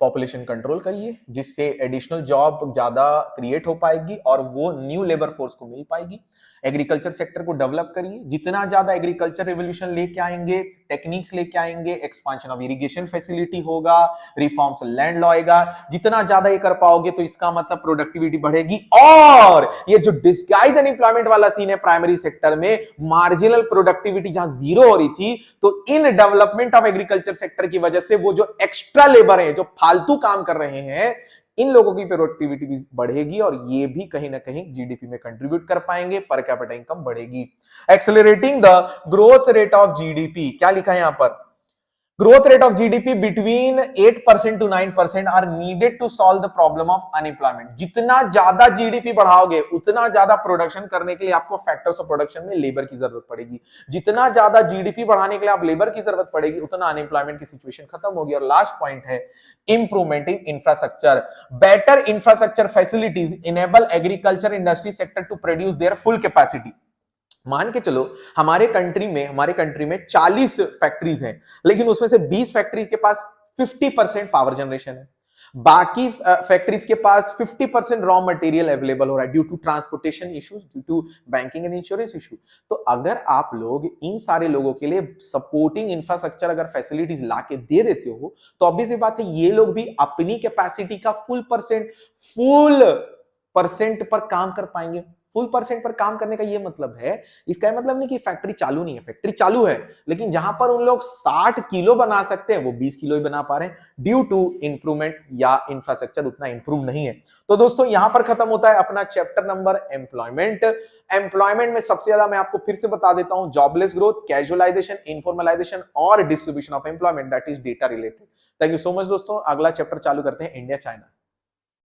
पॉपुलेशन कंट्रोल करिए, जिससे एडिशनल जॉब ज्यादा क्रिएट हो पाएगी और वो न्यू लेबर फोर्स को मिल पाएगी। एग्रीकल्चर सेक्टर को डेवलप करिए, जितना ज्यादा एग्रीकल्चर रेवोल्यूशन लेके आएंगे, टेक्निक्स लेके आएंगे, एक्सपांशन ऑफ इरिगेशन फैसिलिटी होगा, रिफॉर्म्स लैंड लॉ आएगा, जितना ज्यादा ये कर पाओगे तो इसका मतलब प्रोडक्टिविटी बढ़ेगी। और ये जो डिस्गाइज अनएम्प्लॉयमेंट वाला सीन है प्राइमरी सेक्टर में, मार्जिनल प्रोडक्टिविटी जहां जीरो हो रही थी, तो in development of agriculture sector की वजह से वो जो एक्स्ट्रा लेबर है, जो फालतू काम कर रहे हैं, इन लोगों की प्रोडक्टिविटी भी बढ़ेगी और ये भी कहीं ना कहीं जीडीपी में कंट्रीब्यूट कर पाएंगे, पर कैपिटा इनकम बढ़ेगी। Accelerating the growth rate of GDP, क्या लिखा है यहां पर? Growth rate of GDP between 8% to 9% are needed to solve the problem of unemployment. जितना ज्यादा जीडीपी बढ़ाओगे उतना ज्यादा प्रोडक्शन करने के लिए आपको फैक्टर्स ऑफ प्रोडक्शन में लेबर की जरूरत पड़ेगी। जितना ज्यादा जीडीपी बढ़ाने के लिए आप लेबर की जरूरत पड़ेगी उतना अनएम्प्लॉयमेंट की सिचुएशन खत्म होगी। और लास्ट पॉइंट है improvement in infrastructure. Better infrastructure facilities enable agriculture industry sector to produce their full capacity. मान के चलो हमारे कंट्री में 40 फैक्ट्रीज हैं, लेकिन उसमें से 20 फैक्ट्रीज के पास 50% पावर जनरेशन है, बाकी फैक्ट्रीज के पास 50% रॉ मटेरियल अवेलेबल हो रहा है due to transportation issues, due to banking and insurance issue. तो अगर आप लोग इन सारे लोगों के लिए सपोर्टिंग इंफ्रास्ट्रक्चर अगर फैसिलिटीज लाके दे देते हो, तो ऑब्वियस बात है ये लोग भी अपनी कैपेसिटी का फुल परसेंट पर काम कर पाएंगे। फुल परसेंट पर काम करने का ये मतलब है, इसका मतलब नहीं कि फैक्ट्री चालू नहीं है, फैक्ट्री चालू है, लेकिन जहां पर उन लोग 60 किलो बना सकते हैं वो 20 किलो ही बना पा रहे हैं ड्यू टू इंप्रूवमेंट या इंफ्रास्ट्रक्चर उतना इंप्रूव नहीं है। तो दोस्तों यहां पर खत्म होता है अपना चैप्टर नंबर एम्प्लॉयमेंट। एम्प्लॉयमेंट में सबसे ज्यादा मैं आपको फिर से बता देता हूं, जॉबलेस ग्रोथ, कैजुअलाइजेशन, इनफॉर्मलाइजेशन और distribution of employment, that is data related. Thank you so much दोस्तों। अगला चैप्टर चालू करते हैं इंडिया चाइना।